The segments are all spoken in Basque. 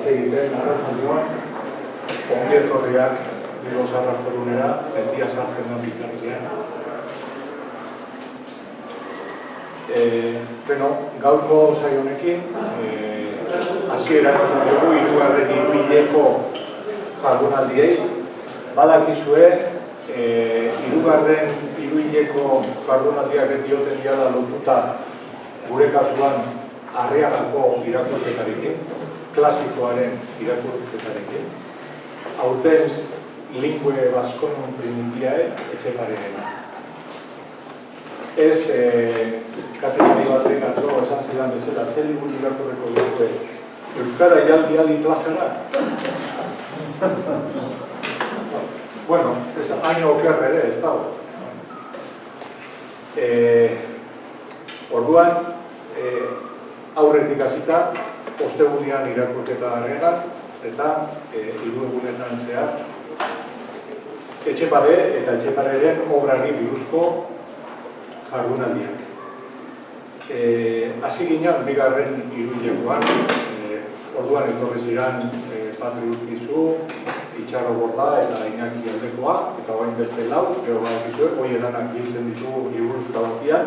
hitz egiten, arratzaldean, ongietorriak Bilbo Zaharra Forunera, betia sartzen da bitartean. Gaurko saio honekin, hasiera ematen dugu hirugarren hiruhileko jardunaldiei. Badakizue, hirugarren hiruhileko jardunaldiak dioten diala lotuta gure kasuan Arriagako irakurketarekin, klasikoaren irakurketarekin. Aurten Lingue Vasconum Primitiae Etxeparerena. Ez, kategori batek atzo esan zidan bezala, zer liburu irakurreko dute Euskara ialdi plazara? Bueno, hain oker ere, ez dago. Orduan, aurretik hasita, ostegunean irakurketa garrenak, eta hiru egunetan zehar, Etxepare eta Etxepareren obrari buruzko jardunaldiak. Hasi ginen bigarren hiruhilekoan, orduan etorri ziren Patri Urkizu, Itxaro Borda eta Iñaki Aldekoa, eta orain beste lau, gero badakizue, horienak biltzen ditugu liburuzka batian,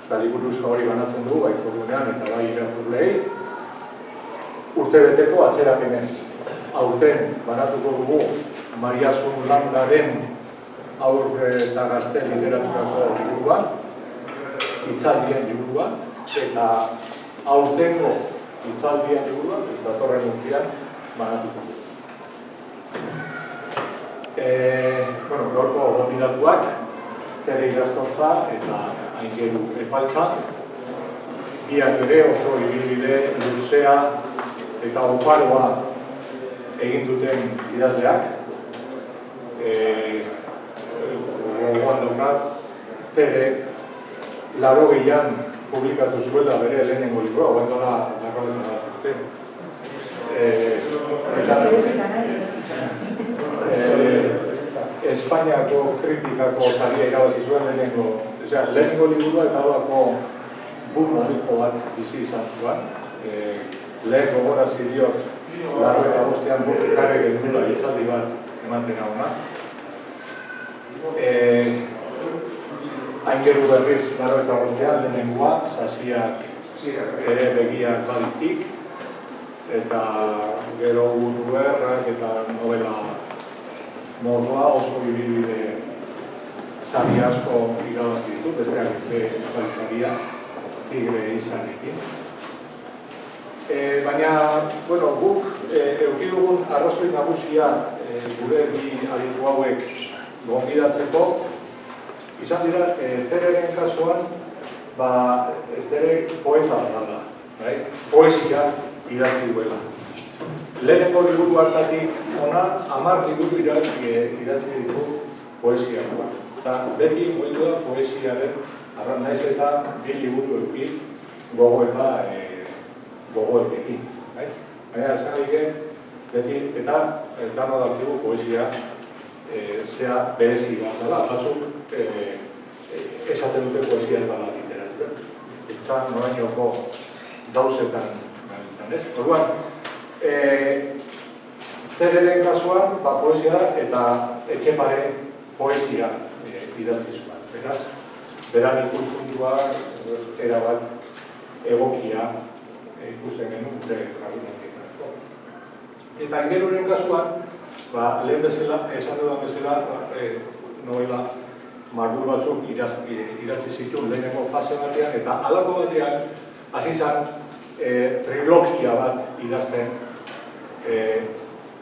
eta liburuzka hori banatzen dugu, bai forunean eta bai irakurlei. Urtebeteko atzerapenez, aurten banatuko dugu Mariasun Landaren aur eta gazte literaturako liburuan, hitzaldien liburuan, eta aurtengo hitzaldien liburuan, datorren urtean banatuko dugu. Gaurko gonbidatuak, Tere Idazkontza eta Aingeru Epaltza, biak ere oso ibilbide luzea eta oparoa egin duten idazleak. Gogoan daukat, Tere 80an publikatu zuela bere lehenengo liburua, oendola larrogeita bat urte. Espainiako kritikako saria irabazi zuen lehenengo liburua eta horako burriko bat bizi izan zuen. Lehen gogorazi diot, 85an burrikarek edula izaldi bat ematen hauna. Aingeru berriz 85an lehenengoa, sasiak ere begiak baditik, eta gero Urruerrak eta novela mordoa oso ibilbide sari asko irabazi ditu, besteak beste euskal saria, Tigre izanekin. Baina, guk eukidugun arrazoi nagusia gure bi aditu hauek gonbidatzeko, izan dira, Tereren kasuan, Tere poeta da, poesia idatzi duela. Lehenengo liburu hartatik ona, 10 liburu idatzi ditu poesia. Eta beti goitu da poesiaren arran naiz eta 2 liburu eukin gogoetekin. Baina esan egin, beti eta dano dakigu poesia zea berezi bat dela, batzuk esaten dute poesia ez dela literatura. Eta norainoko dauzetan gabiltzan, ez? Orduan, Tereren kasuan, poesia eta Etxepare poesia idatzi zuen. Beraz, beran ikuspuntua erabat egokia ikusten genuen gure jardunaldietarako. Eta Aingeruren kasuan, lehen bezala, esan dudan bezala, novela marbul batzuk idatzi zituen lehenengo fase batean, eta halako batean, hasi zen trilogia bat idazten,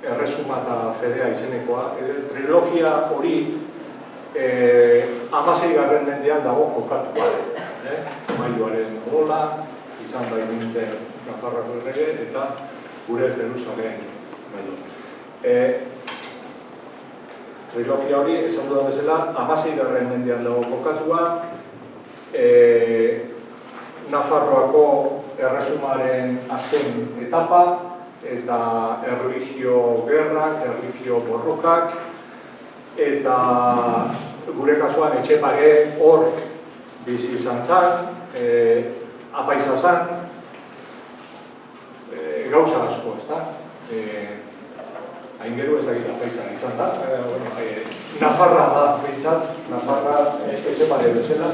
Erresuma eta Fedea izenekoa. Trilogia hori 16. mendean dago kokatua. Mailuaren odola, izan bai nintzen Nafarroako errege, eta gure Jerusalen mailu. Trilogia hori, esan dudan bezala, 16. mendean dago kokatua, Nafarroako Erresumaren azken etapa, eta erlijio gerrak, erlijio borrokak, eta gure kasuan Etxepare hor bizi izan zan, apaiza zan, gauza asko, ez da? hain gero ez dakit apaiza izan da, Nafarra da, bintzat, Nafarra Etxepare bezala,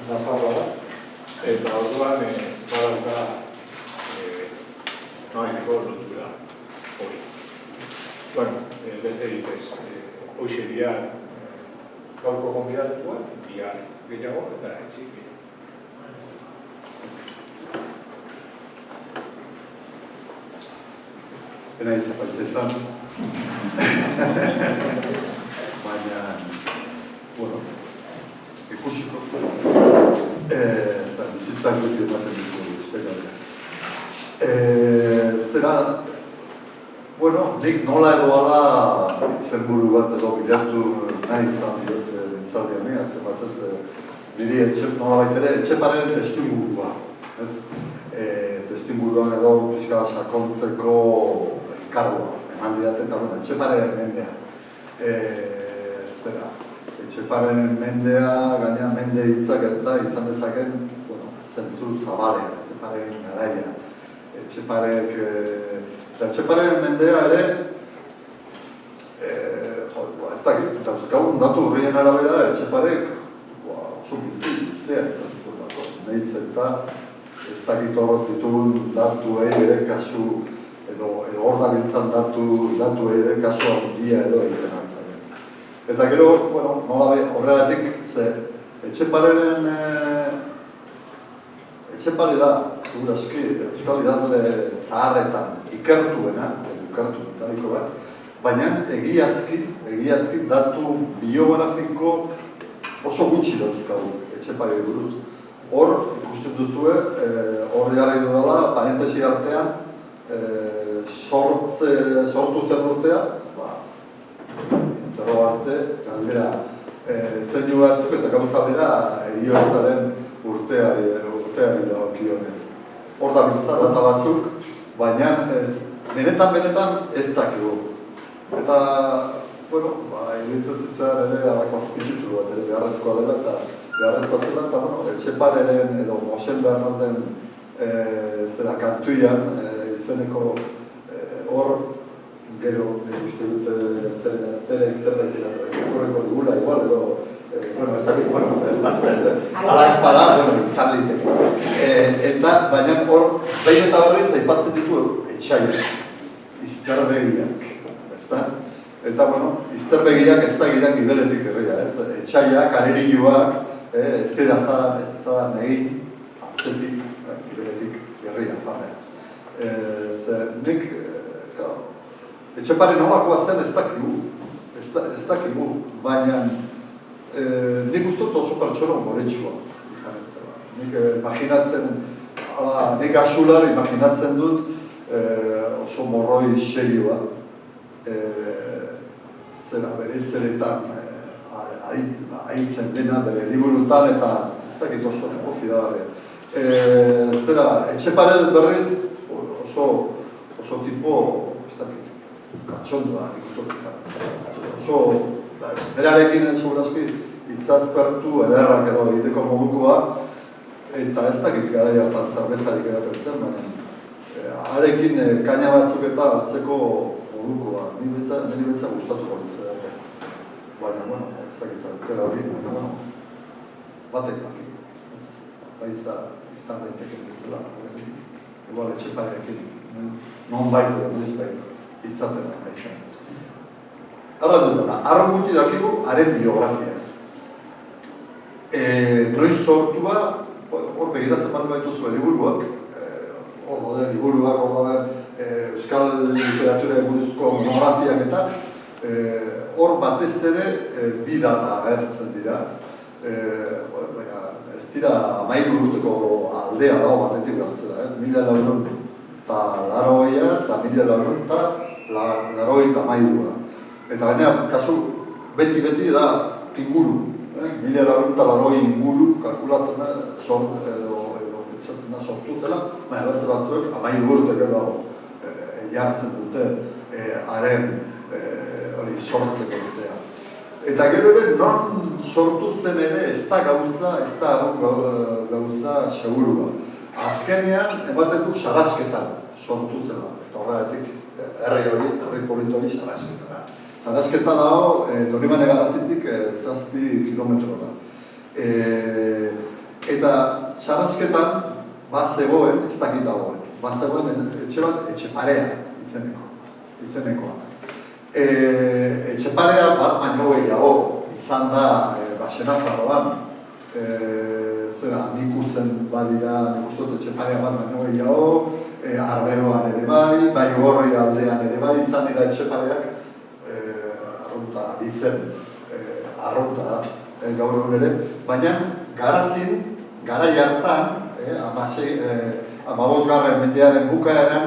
Nafarra da, eta orduan badauka nolaiteko lotura hori. Bueno, beste ditez, hoxe dira gaurko gonbidatuak, bihar gehiago eta etxik. Pena izapaitzezan. Baina, bueno, ikusiko. Bizitzak dut ematen ditu ustegatea. Zera, bueno, nik nola edo ala zenburu bat edo bilatu nahi izan dut bintzaldian, atzen batez, niri nola baitere Etxeparen testimburua. Testimburuan edo pixka sakontzeko kargoa eman didate eta Etxeparen mendea. Zera, Etxeparen mendea, gaina mende hitzak eta izan dezaken, zentzu zabalea, Etxeparen garaia. Etxeparen mendea ere, ez dakit, eta euskagun datu horrien arabera, Etxeparek oso bizia izan zuen. Nahiz eta ez dakit horrot ditugun datuei ere kasu, edo hor da biltzan datuei ere kasu handia edo egiten altzaien. Eta gero, nola horregatik, ze Etxepare da, segurazki, euskal idazle zaharretan ikertuena, ikertu metariko bat, baina egiazki datu biografiko oso gutxi dauzkagu Etxepare buruz. Hor, ikusten duzue, hor jarri dudala, parentesi artean, sortu zen urtea, interrogante, galdera zeinu batzuk eta gauza bera heriotzaren urteari dagokionez. Hor da biltza data batzuk, baina benetan ez dakigu. Eta, iruditzen zitzaren ere alako azpititulu bat ere beharrezkoa dela eta beharrezkoa zela eta Etxepareren edo Mosen Bernarden zera kantuian izeneko hor gero uste dute telek zerbait irakurreko dugula igual edo ez dakit, ala ez bada, izan liteke. Eta, baina hor, behin eta berriz aipatzen ditu etxaiak, izterbegiak, ezta? Eta, izterbegiak ez da giren gibeletik herria, etxaiak, arerilloak, ez dira zadan egin, atzetik, gibeletik herria, farrea. Nik, Etxepare nolakoa zen ez dakigu, baina nik ustot oso pertsona umoretsua izan etzela. Nik imaginatzen, nik asular imaginatzen dut oso morroi serioa. Zera bere zeretan ahitzen dena bere liburutan eta ez dakit oso fidagarria. Zera, Etxepare berriz oso tipo, ez dakit, katxondua ikutot izan. Oso, berarekin segurazki itzazpertu ederrak edo egiteko modukoa eta ez dakit garai hartan zerbezarik edaten zen, baina harekin kaina batzuk eta hartzeko modukoa. Nire betza gustatuko ditzen dut. Baina, ez dakit aukera hori, baina, batek baki. Baiza izan daiteken bezala. Igual Etxeparekin, non baitu edo ez baitu izaten da izan. Arra dutena, arra guti dakigu haren biografiaz. Noiz sortua, hor begiratzen bat baitu zuen liburuak, hor dauden liburuak, hor dauden euskal literatura buruzko monografiak eta hor batez ere bi data agertzen dira. Ez dira 13 urteko aldea dago batetik gartzera, 1480 eta 1483. Eta baina, kasu, beti da inguru. 1480 inguru kalkulatzen da, edo pentsatzen da sortu zela, baina bertze batzuek 13 urteko dago jartzen dute haren sortzeko urtea. Eta gero ere, non sortu zen ere ez da gauza segurua. Azkenean, ematen du sarasketan sortu zela. Eta horregatik herri polito hori Sarrasketa da. Sarrasketa dago, Donibane Garazitik 7 kilometrora. Eta Sarrasketan bat zegoen, ez dakit dagoen, bat zegoen etxe bat, Etxeparea izenekoa. Etxeparea bat baino gehiago izan da Baxenafarroan, zera, Mikuzen badira, nik uste dut Etxeparea bat baino gehiago, Arbeloan ere bai Gorri aldean ere bai, izan dira Etxepareak, arrunta, bizen, arrunta gaur egun ere, baina Garazin, garai hartan, 15. mendearen bukaeran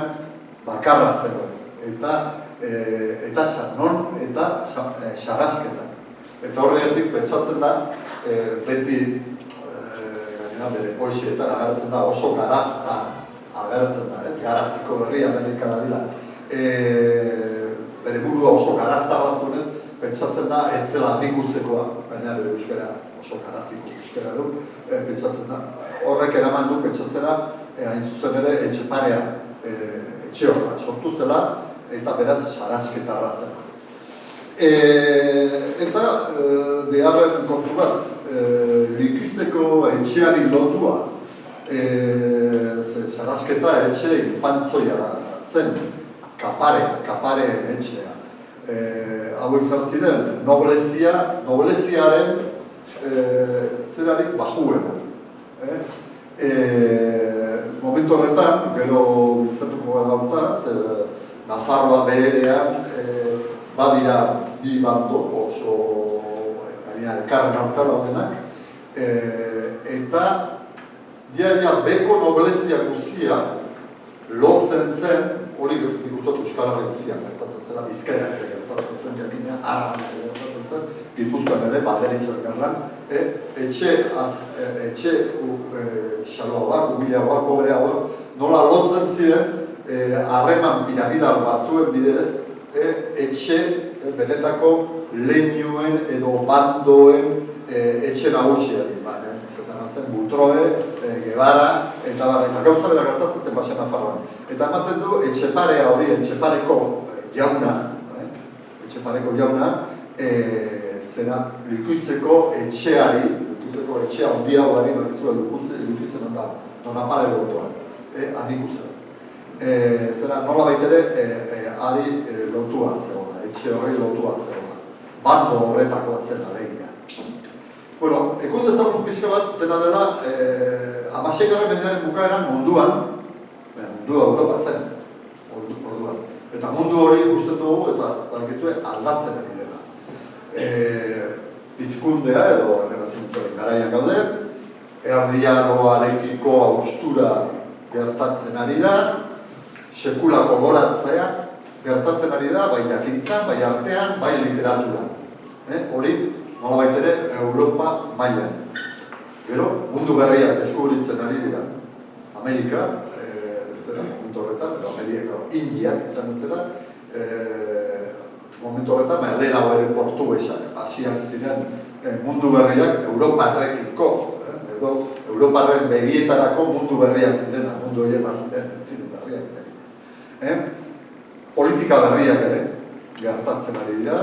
bakarra zegoen, eta Sarnon eta Sarrasketan. Eta horregatik pentsatzen da, beti bere poesietan agertzen da, oso garazta agertzen da, Garatziko berria Amerika dadila. Bere burua oso garazta batzunez, pentsatzen da, etzela Mikutzekoa, baina bere euskara oso garatziko euskara du, pentsatzen da, horrek eraman du pentsatzera, hain zuzen ere, Etxeparea, etxe horra sortu zela, eta beraz Sarrasketa ratzena. Eta beharren kontu bat, Likuzeko etxeari lotua, Sarrasketa etxe infantzoia zen, Kaparen etxea. Hau izan ziren, nobleziaren zerarik bajuena. Momentu horretan, gero biltzatuko gara hortaz, Nafarroa beherean badira bi bando oso elkarren aurkara denak, eta diaria beko noblezia guzia lotzen zen, hori nik uste dut Euskal Herri guzia gertatzen zela, Bizkaian ere gertatzen zen, jakina Araban ere gertatzen zen, Gipuzkoan ere, Balderizo elkarlan, etxe xaloagoak, humilagoak, pobreagoak, nola lotzen ziren, harreman piramidal batzuen bidez, etxe benetako leinuen edo bandoen etxe nagusiari, zen Butroe, Guevara, eta gauza bera gertatzen zen Baxenafarroan. Eta ematen du, Etxeparea hori, Etxepareko jauna, zera Likuzeko etxeari, Likuzeko etxea handiagoari, bakizua Likuzen da, Donapare lotuan, Amikuzen. Zera nola baitere, ari lotua zegoela, etxe horri lotua zegoela. Bando horretako zen alegia. Bueno, ekut ezagun pixka bat, dena dela, 16. mendearen bukaeran munduan Europa zen, orduan. Eta mundu hori ikusten dugu eta dakizue aldatzen ari dela. Bizkundea edo garaian gaude, erdiaroarekiko haustura gertatzen ari da, sekulako goratzea gertatzen ari da, bai jakintzan, bai artean, bai literaturan. Hori, nolabait ere, Europa mailan. Gero, mundu berriak deskubritzen ari dira. Amerika, momentu horretan, edo Amerika, Indiak izan zela, momentu horretan, lehenago ere portugesak, hasiak ziren mundu berriak Europarrekiko, edo Europarren begietarako mundu berriak ziren, mundu horien ziren, ziren berriak. Politika berriak ere, gertatzen ari dira,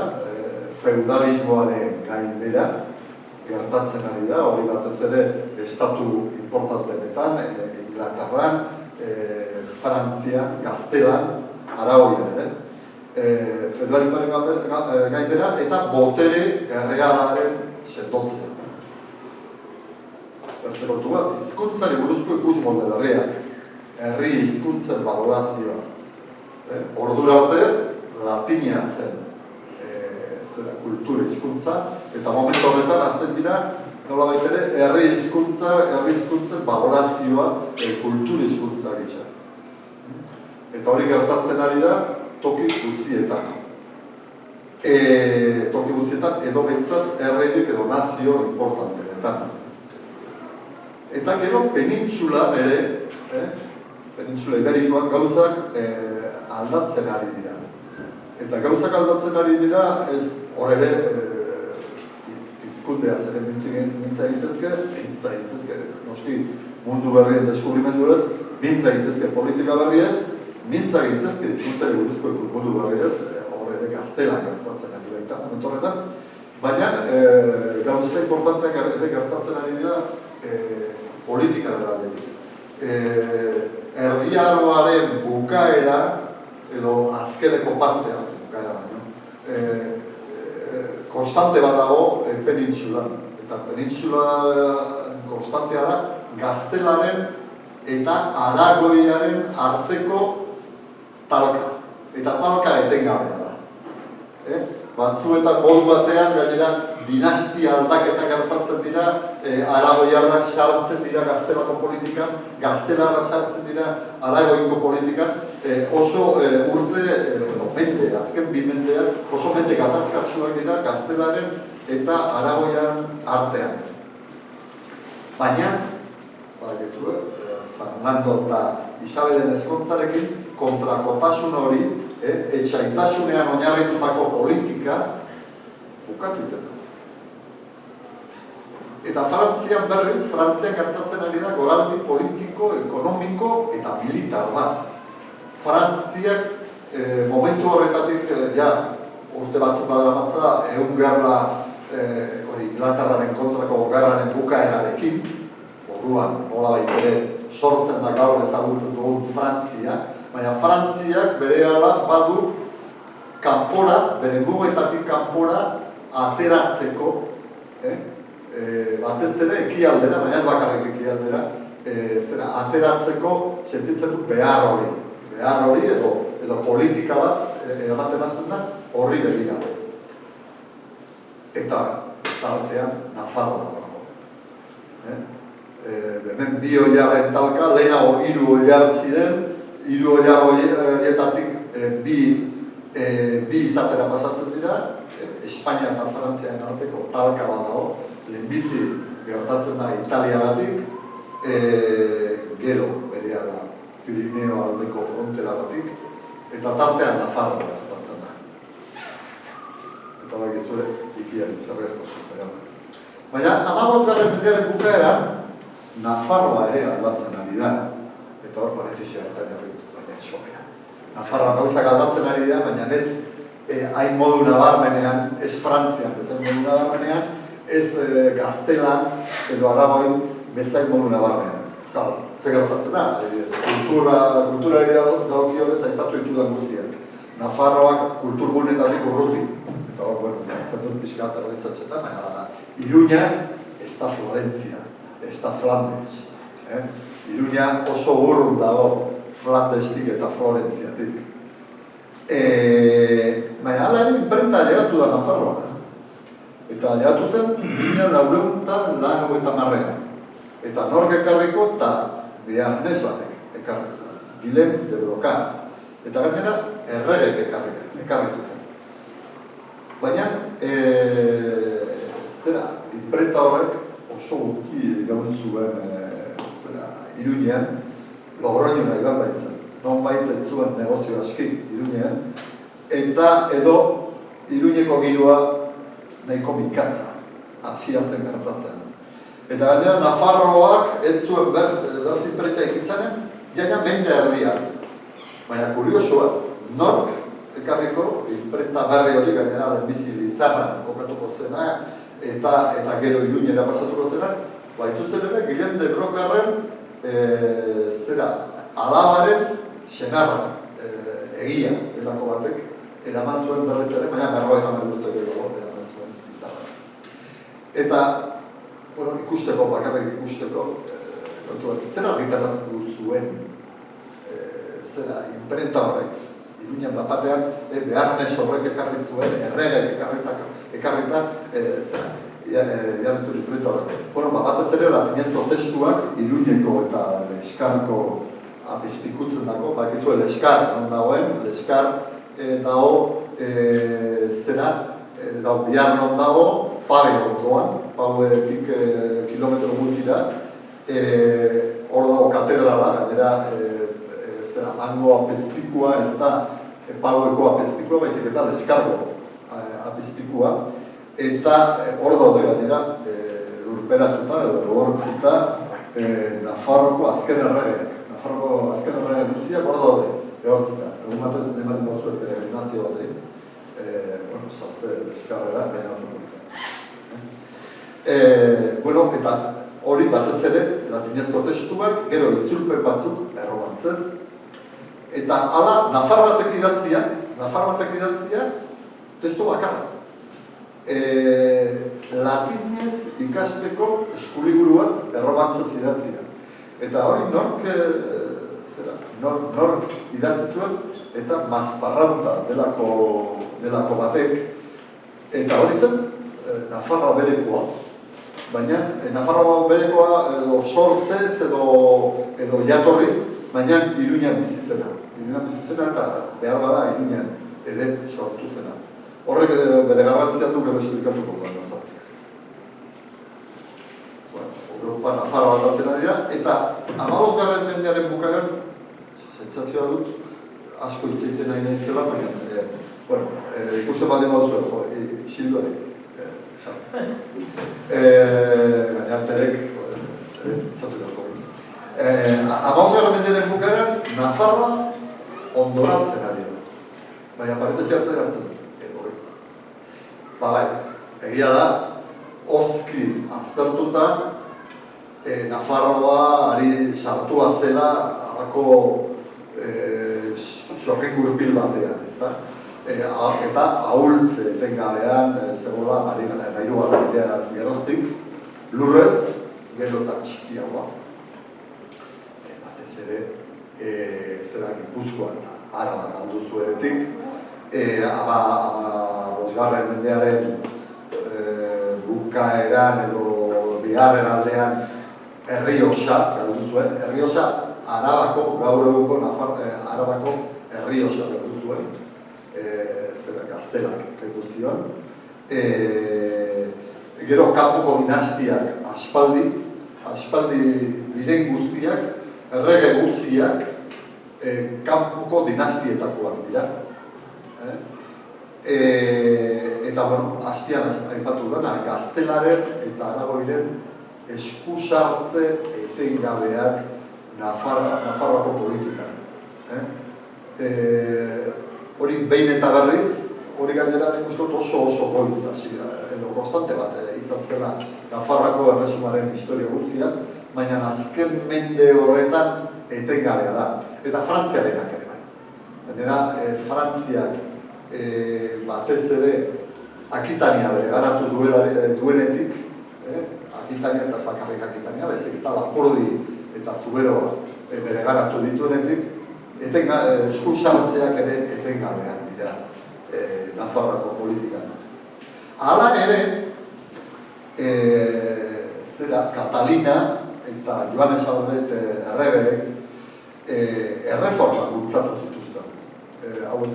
feudalismoaren gainbera gertatzen ari da, hori batez ere estatu importantenetan, Inglaterran, Frantzia, Gaztelan, Aragoian ere. Feudalismoaren gainbera eta botere errealaren sendotzea. Bertzerotu bat, hizkuntzari buruzko ikusmolde berriak, herri hizkuntzen balorazioa. Ordura arte, latinia zen. Kultura hizkuntza, eta momentu horretan azten dira, nola baitere, herri hizkuntzen balorazioa kultura hizkuntza gisa. Eta hori gertatzen ari da, toki guztietan. Toki guztietan edo behintzat herririk edo nazio importantenetan. Eta gero penintsulan ere, penintsula iberikoan gauzak aldatzen ari dira. Eta gauzak aldatzen ari dira, ez hor ere hizkundea zeren mintza egitezke, noski mundu berrien deskubrimendu ez, mintza egitezke politika berriez, mintza gintezke hizkuntzari buruzko ikurmundu berriaz, hor ere gaztelan gertatzen ari baita momentu horretan, baina gauza importanteak ere gertatzen ari dira politikaren aldetik. Erdiaroaren bukaera, edo azkeneko partea, bukaera baino, konstante bat dago penintsulan. Eta penintsulan konstantea da gaztelaren eta aragoiaren arteko talka. Eta talka etengabea da. Batzuetan modu batean, gainera, dinastia aldaketa gertatzen dira, aragoiarrak sartzen dira gaztelako politikan, gaztelarrak sartzen dira aragoiko politikan, oso urte, mende, azken bi mendeak, oso mende gatazkatsuak dira gaztelaren eta aragoiaren artean. Baina, Fernando eta Isabelen ezkontzarekin kontrakotasun hori, etxaitasunean oinarritutako politika bukatu iten da. Eta Frantzian berriz, Frantzian gertatzen ari da goraldi politiko, ekonomiko eta militar bat. Frantziak momentu horretatik, urte batzuk badaramatza, ehun gerla Inglaterraren kontrako gerraren bukaerarekin, orduan, nolabait ere sortzen da gaur ezagutzen dugun Frantzia, baina Frantziak berehala badu kanpora, bere mugetatik kanpora ateratzeko, batez ere ekialdera, baina ez bakarrik ekialdera, ateratzeko sentitzen du behar hori edo politika bat ematen hasten da horri begira. Eta tartean Nafarroa dago. Hemen bi oilarren talka, lehenago 3 oilar ziren, 3 oilar horietatik bi izatera pasatzen dira, Espainia eta Frantzian arteko talka bat dago, lehenbizi gertatzen da Italiagatik, gero berehala Pirineo aldeko fronteragatik, eta tartean Nafarroa gertatzen da. Eta bagizue, ikiari zerrezko zailan. Baina, 15. mendearen bukaeran, Nafarroa ere aldatzen ari da. Eta hor, paretixia hartan jarritu, baina ez sobera. Nafarroa gauzak aldatzen ari da, baina ez hain modu nabarmenean, ez Frantzian, bezain modu nabarmenean, ez Gaztelan, edo Aragoin, bezain modu nabarmenean. Claro, ze gertatzen da, kulturari dagokionez aipatu ditudan guztiak. Nafarroak kulturgunetatik urruti. Eta hor, bueno, jartzen dut pixka bat erditzatxetan, baina da, Iruña ez da Florentzia, ez da Flandes. Iruña oso urrun dago Flandestik eta Florentziatik. Baina hala ere imprenta llegatu da Nafarroa. Eta llegatu zen 1990. Eta nork ekarriko eta Bearnez batek ekarri zuen. Guillem de Brocard. Eta gainera erregek ekarri zuten. Baina, imprenta horrek oso gutxi gaun zuen Iruñean, Logroñora iban baitzen. Nonbait ez zuen negozio aski Iruñean, eta edo Iruñeko giroa nahiko mikatza, hasia zen gertatzen. Eta gainera, Nafarroak ez zuen berz imprentaik izanen, jaina mende erdian. Baina kuriosoa, nork ekarriko imprenta berri hori gainera lehenbizi Lizarran kokatuko zena eta gero Iruñera pasatuko zena, zuzen ere, Guillem de Brocardren alabaren senarra egia delako batek eraman zuen berriz ere, baina 50 urte gero eraman zuen Lizarran. Eta, ikusteko, bakarrik ikusteko, zer argitaratu zuen imprenta horrek. Iruñan bapatean, Bearnez horrek ekarri zuen, erregek ekarrita, jarri zuen imprenta horrek. Batez ere, latinezko testuak Iruñeko eta Leskarko apizpikutzen dago, bakizue Leskar dagoen, Leskar dago, dago Biarn dago, Pabe ondoan, Pauetik kilometro gutxira, hor dago katedrala, gainera, hango apezpikua, ez da Paueko apezpikua, baizik eta Leskargo apezpikua, eta hor daude gainera, lurperatuta edo lortzita Nafarroko azken erregeak. Nafarroko azken erregeak guztiak hor daude. Ehortzita, egun batez ematen bazuet peregrinazio bat egin, zazte eskarrera, baina bueno, eta hori batez ere, latinezko testuak, gero itzulpen batzuk erromantzez, eta hala, nafar batek idatzia, testu bakarra. Latinez ikasteko eskuliburu bat erromantzez idatzia. Eta hori nork idatzi zuen, eta Masparrauta delako batek, eta hori zen Nafarroa berekoa. Baina Nafarroa berekoa edo sortzez edo jatorriz, baina Iruñan bizi zena. Eta behar bada Iruñan ere sortu zena. Horrek bere garrantzia du gero esplikatuko da nazatik. Europa Nafarroa aldatzen ari da, eta 15. mendearen bukaeran, sentsazioa dut, asko hitz egiten nahi naizela, baina, ikusten baldin baduzu, isildu ari. Gaina terek, zatu dago. 15. mendearen bukaeran, Nafarroa ondoratzen ari da. Baina paretesi arte gartzen edo ez. Bai, egia da, hozki aztertuta, Nafarroa ari sartua zela alako sorrik gurpil batean, ezta? Eta ahultze etengabean zegoela ari nahirugarra bideaz geroztik, lurrez, gero eta txikiagoa. Batez ere, zera Gipuzkoan Araba galdu zuenetik, 15. mendearen bukaeran edo bigarren aldean Errioxa galdu zuen. Errioxa Arabako, gaur egungo Arabako Errioxa galdu zuen. Zera Gaztelak kendu zion. Gero kanpoko dinastiak aspaldi diren guztiak, errege guztiak kanpoko dinastietakoak dira. Eta, hastian aipatu dena, Gaztelaren eta Aragoiren eskusartze etengabeak Nafarroako politikan. Hori behin eta berriz, hori gainera nik uste dut oso goiz edo konstante bat izan zela Nafarroako erresumaren historia guztian, baina azken mende horretan etengabea da. Eta Frantziarenak ere bai. Gainera, Frantziak batez ere Akitania bere garatu duenetik, Akitania eta zakarrik Akitania, bezik eta Lapurdi eta Zuberoa bere garatu dituenetik, eskusartzeak ere etengabeak dira Nafarroako politikan. Hala ere, zera Katalina eta Joanes Albert erregeek erreforma bultzatu zituzten. Hauek,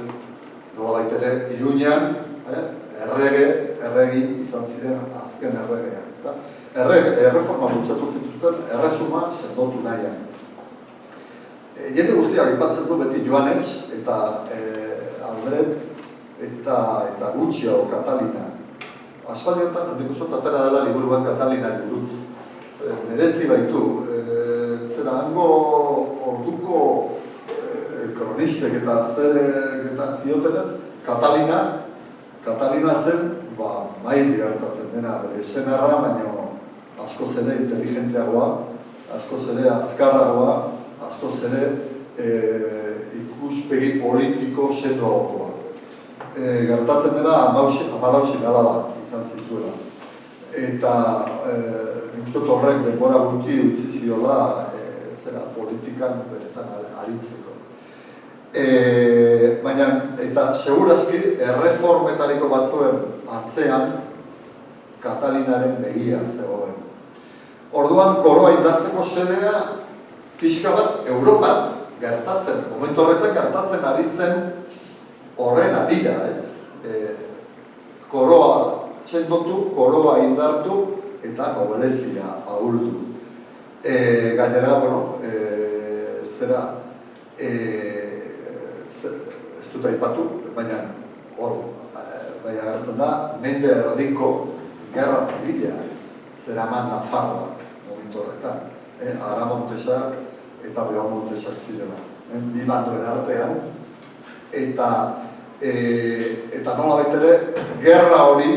nolabait ere, Iruñan erregin izan ziren azken erregeak. Erreforma bultzatu zituzten erresuma sendotu nahian. Jende guztiak aipatzen du beti Joanes eta Albert eta Gutxio Katalina. Aspaldiotan, nik uste atera dela liburu bat Katalinari buruz. Merezi baitu, zera hango orduko kronistek eta zer ziotenez, Katalina zen, maiz gertatzen dena bere senarra, baina askoz ere inteligenteagoa, askoz ere azkarragoa, askoz ere ikuspegi politiko sendoagoa. Gertatzen dena 14 alaba izan zituela. Eta nik uste horrek denbora gutxi utzi ziola politikan beretan aritzeko. Baina, eta segurazki erreformetariko batzuen atzean Katalinaren begia zegoen. Orduan, koroa indartzeko xedea pixka bat Europan gertatzen, momentu horretan gertatzen ari zen horren arira, ez? Koroa sendotu, koroa indartu eta nobelezia ahuldu. Gainera, zera, ez dut aipatu, baina gertzen da, mende erdiko gerra zibila zeraman Nafarroak momentu horretan. Aramontesak eta Beamontesak zirela. bi bandoen artean, eta nola baitere, gerra hori,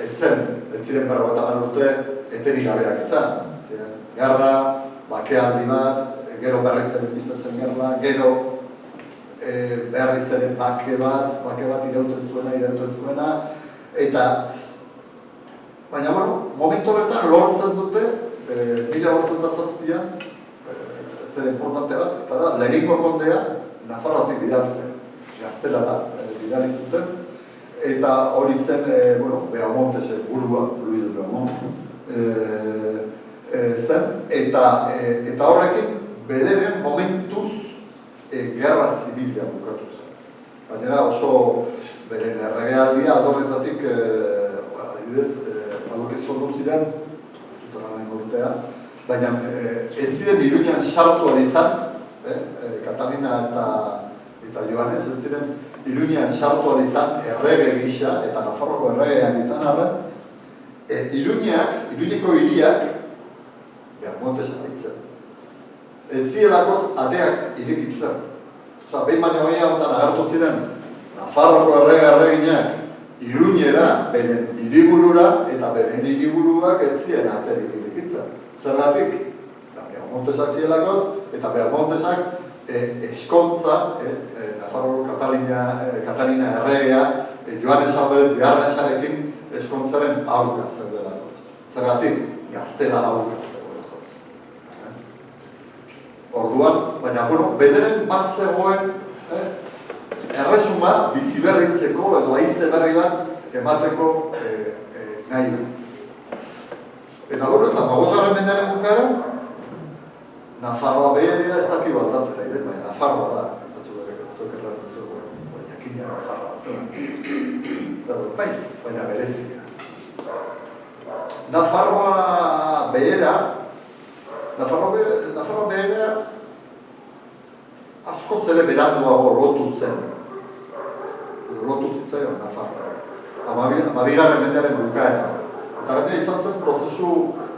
ez ziren 50 urte eterik gabeak izan. Gerra, bakealdi bat, gero berriz ere pistatzen gerra, gero berriz ere bake bat irauten zuena, eta baina, momentu horretan lortzen dute, 1807an, zer importante bat, eta da, lehenengo kondea Nafarroatik bidaltzen, Gaztela bat bidali zuten, eta hori zen, Beamontesek burua, Luis Beamont, zen, eta horrekin bederen momentuz gerra zibila bukatu zen. Baina oso beren erregealdia aldorretatik, adibidez, alokezko ziren, baina ez ziren Iruñan sartu ari izan, Katalina eta Joanes, ez ziren Iruñan sartu ari izan errege gisa eta Nafarroko erregeak izan arren, Iruñeko hiriak, Beamontes aritzen, ez zirelakoz ateak irekitzen. Behin baino gehiagotan agertu ziren Nafarroko erreginak Iruñera, beren hiriburura, eta beren hiriburuak ez ziren aterik irekitzen. Zergatik, Beamontesak zirelakoz, eta Beamontesak eskontza, Nafarroko Katalina erregea, Joanes Albert Bearnesarekin eskontzaren aurka zeudelakoz. Zergatik, Gaztela aurka zeudelakoz. Orduan, baina, bederen bat zegoen erresuma biziberritzeko edo haize berri bat emateko nahi bat. Eta, eta 5. mendearen bukaeran, Nafarroa beherea ez daki baldatzen ari, baina Nafarroa da. Jakina Nafarroa zen. Baina berezia. Nafarroa beherea asko zere beranduago lotu zen. Lotu zitzaion Nafarroa. 12. mendearen bukaera. Eta gaina izan zen prozesu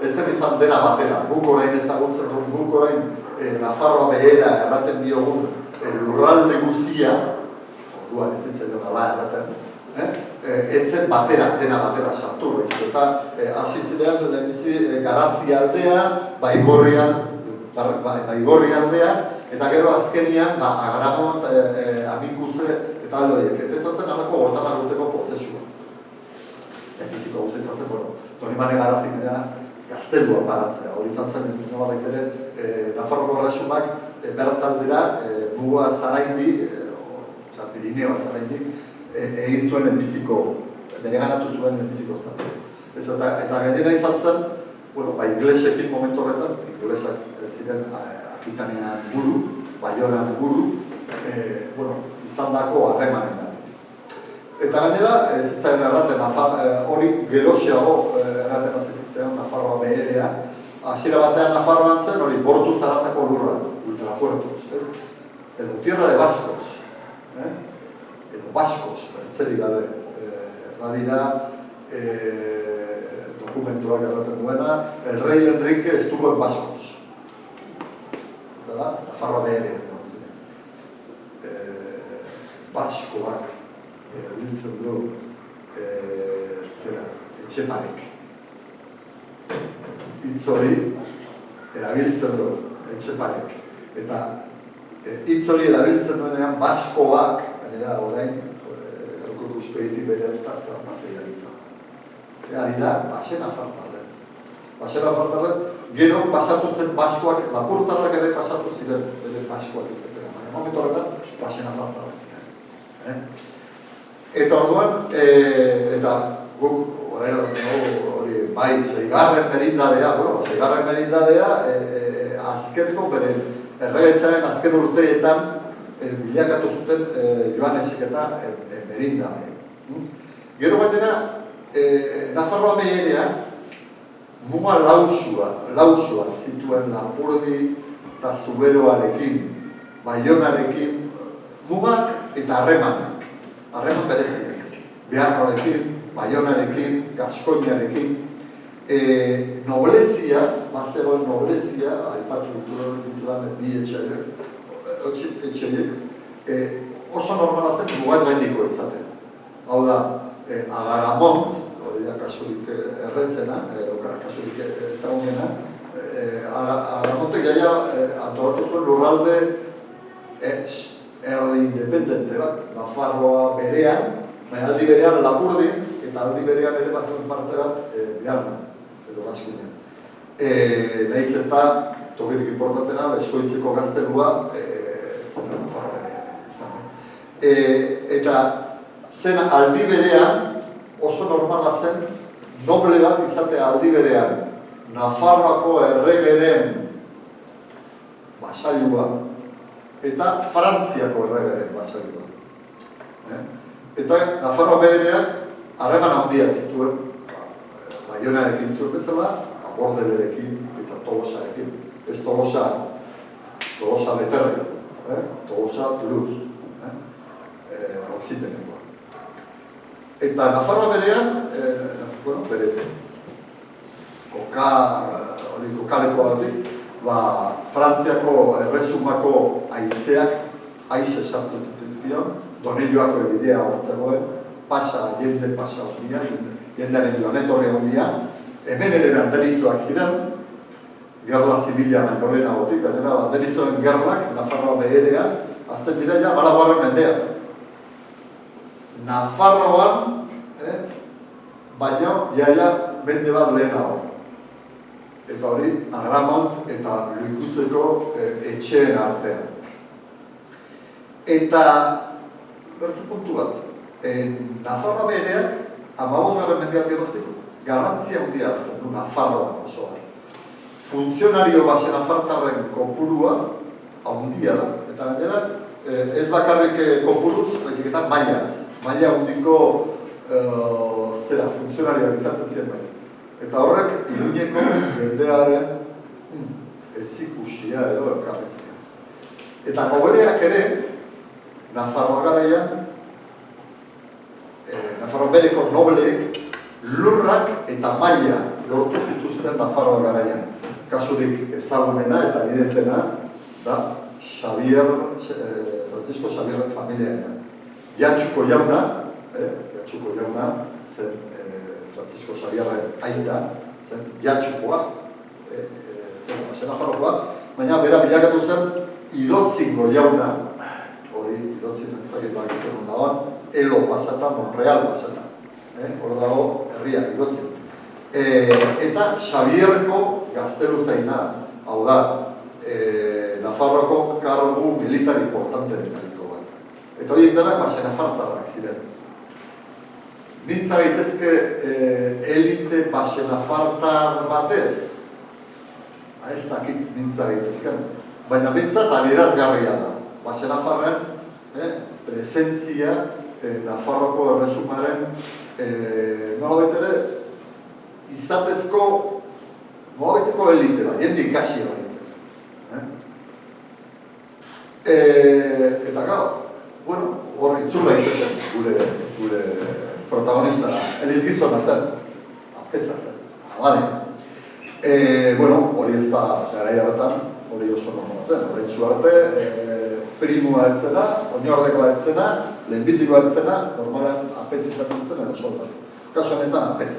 etzen izan dena batera. Guk orain ezagutzen dut, guk orain Nafarroa behera erraten diogun lurralde guzia, orduan ez zitzaion ala erraten, etzen batera, dena batera sartu. Eta hasi zirean lehenbizi Garazi aldea, Baigorri aldea, eta gero azkenian Agramont, Amikuze eta aldoiek. Eta izan zen alako 50 urteko prozesua. Lehenbiziko guzti izan zen, Donibane Garazik gaztelua paratzea. Hori izan zen, nola baitere, Nafarroko erresumak berratzaldera, Muga Zaraindi, Pirineo Zaraindi, egin zuen lehenbiziko, bere ganatu zuen lehenbiziko zate. Eta gainera izan zen, inglesekin momentu horretan, inglesak ziren Akitanean buru, Baionan buru, izan dako harremanen da. Eta gainera, zitzaion erraten, hori geroxiago erraten zitzaion Nafarroa beherea. Hasiera batean Nafarroan zen, hori Portu Zaratako lurra, ultrapuertos, edo Tierra de Baskos, edo Baskos, bertzeri gabe, badira dokumentuak erraten duena, el rey Enrique estuvo en Baskos. Nafarroa beherea, Baskoak erabiltzen du Etxeparek. Hitz hori erabiltzen du Etxeparek. Eta hitz hori erabiltzen duenean Baskoak, gainera orain eroko ikuspegitik bere eta zertaz erabiltzen. Ari da, Baxena Fartarrez. Baxena Fartarrez, gero pasatu zen Baskoak, Lapurtarrak ere pasatu ziren bere Baskoak izatea. Momentu horretan, Baxena Fartarrez. Eta orduan, eta guk, hori, bai, 6. merindadea, azkenko bere erregetzaren azken urteetan bilakatu zuten Joanesek eta merindadea. Gero batera, Nafarroa beherea, muga lausua zituen Lapurdi eta Zuberoarekin, Baionarekin, mugak eta harremanak. Harreman bereziak, Bearnorekin, Baionarekin, Gaskoinarekin, noblezia, bazegoen noblezia, aipatu ditudan bi etxaiek, etxeiek, oso normala zen mugaz gaindiko izatea. Hau da, Agaramont, hori da kasurik errezena, kasurik ezagunena, Agaramontek jaia antolatu zuen lurralde erdi independente bat, Nafarroa berean, baina aldi berean Lapurdin, eta aldi berean ere bazuen parte bat Bearnan, edo Gaskuñan. Nahiz eta, tokirik importantena, Eskoitzeko gaztelua, zen Nafarroa berean izan. Eta zen aldi berean, oso normala zen, noble bat izatea aldi berean, Nafarroako erregeren basailua, eta Frantziako erregeren basailua. Eta Nafarroa bereak harreman handia zituen, Baionarekin zuen bezala, Bordelerekin eta Tolosarekin. Ez Tolosa Leterri, Tolosa Toulouse, Occitanekoa. Eta Nafarroa berean, bere kokalekoa batik, Frantziako erresumako haizeak haize sartzen zitzizkion, Donelloako ebidea hortzegoen, jende pasa hondia, jendearen joanetorri hondia, hemen ere banderizoak ziren, gerla zibila mankolena gotik, gainera banderizoen gerlak, Nafarroa beherean, azten dira ja, Malabarren mendean. Nafarroan, baina, jaia, mende bat lehenago. Eta hori, Agramont eta Luikutzeko etxeen artean. Eta, bertze puntu bat, Nafarroa behereak, 15. mendeaz geroztik, garrantzia handia hartzen du Nafarroa osoa. Funtzionario base nafartarren kopurua handia da. Eta gainera, ez bakarrik kopuruz, baizik eta mailaz. Maila handiko funtzionarioak izaten ziren baiz. Eta horrek, Iruñeko jendearen ezikusia edo elkarrezia. Eta gobereak ere, Nafarroa garaian, Nafarroa bereko nobleek lurrak eta maila lortu zituzten Nafarroa garaian. Kasurik ezagunena eta evidentena da Francisco Xabierren familiaena. Jatxuko jauna zen Francisco Xabierren aita, zen Jatxukoa, zen Nafarrokoa, baina bera bilakatu zen Idotzingo jauna, hori Idotzingo ezakit bakizuen ondagoan, Elo pasata, Monreal pasata. Hor dago herria Idotzin. Eta Xabierko gaztelu zaina, hau da, Nafarroako kargu militar importantenetariko bat. Eta horiek denak basenafartarrak ziren. Mintza gaitezke elite basenafartar batez? Ez dakit mintza gaitezken. Baina mintzat adierazgarria da. Basenafarren presentzia Nafarroako erresumaren nolabait ere izatezko nolabaiteko elite bat, jende ikasi baitzen. Eta gau, hor itzula izazen gure protagonistara, elizgitzua natzen, apesa zen, abadea. Hori ez da garai hartan, hori oso normala zen, horreintzu arte, primua etzena, oinordekoa etzena, lehenbizikoa etzena, normalen apez izaten zen edo soldatu. Kaso honetan apez.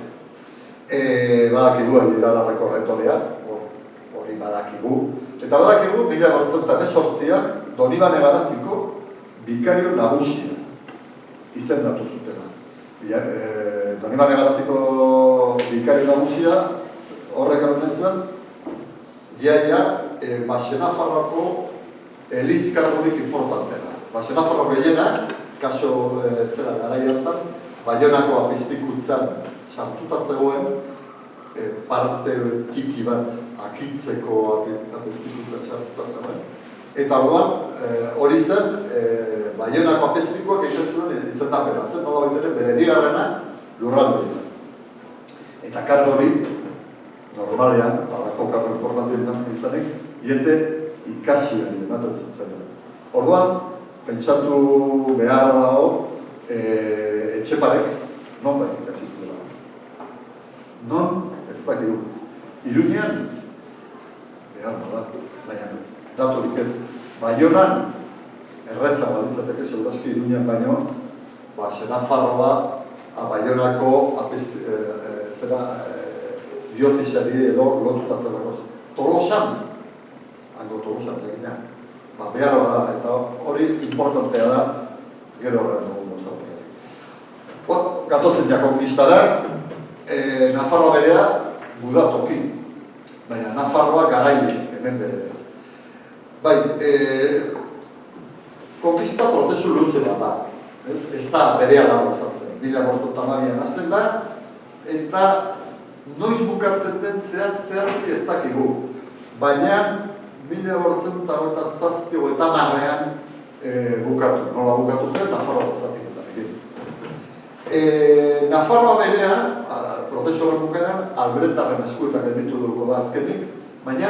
Badakigu Iralarreko retorea, hori badakigu. Eta badakigu, 1918an, Donibane Garaziko bikario nagusia izendatu zutela. Donibane Garaziko bikario nagusia, horrek arunen zuen, jaia Basenafarroako elizkargurik importantena. Basenafarro gehienak, kaso zera garai hartan, Baionako apizpikutzan sartuta zegoen parte tiki bat akitzeko apizpikutzan sartuta zegoen. Eta orduan, hori zen, Baionako apizpikuak egiten zuen izendapena, zen nolabait ere bere bigarrena lurraldoetan. Eta kargo hori, normalean, badako kargo importante izanik, jende ikasian ematen zentzen. Orduan, pentsatu beharra dago, Etxeparek, non bai ikasitzen dela. Non, ez dakigu. Iruñean, behar da, baina daturik ez. Baionan, erreza balitzateke, segurazki Iruñan baino, Nafarroa, Baionako diozisari edo lotuta zelako. Tolosan, hango Tolosan tegina, behar da, eta hori importantea da, gero horren dugu gauzatik. Gatozen ja konkistara, Nafarroa berea gudatoki, baina Nafarroa garaile, hemen berea. Bai, konkista prozesu lutzera da, ez da berea da gauzatzen, 1812an hasten da, eta noiz bukatzen den zehazki ez dakigu, baina 1827 eta marrean bukatu, nola bukatu zen, Nafarroa gauzatik. Nafarroa berea, prozesu horren bukaeran, Alberetarren eskuetan gelditu dugu da azkenik, baina,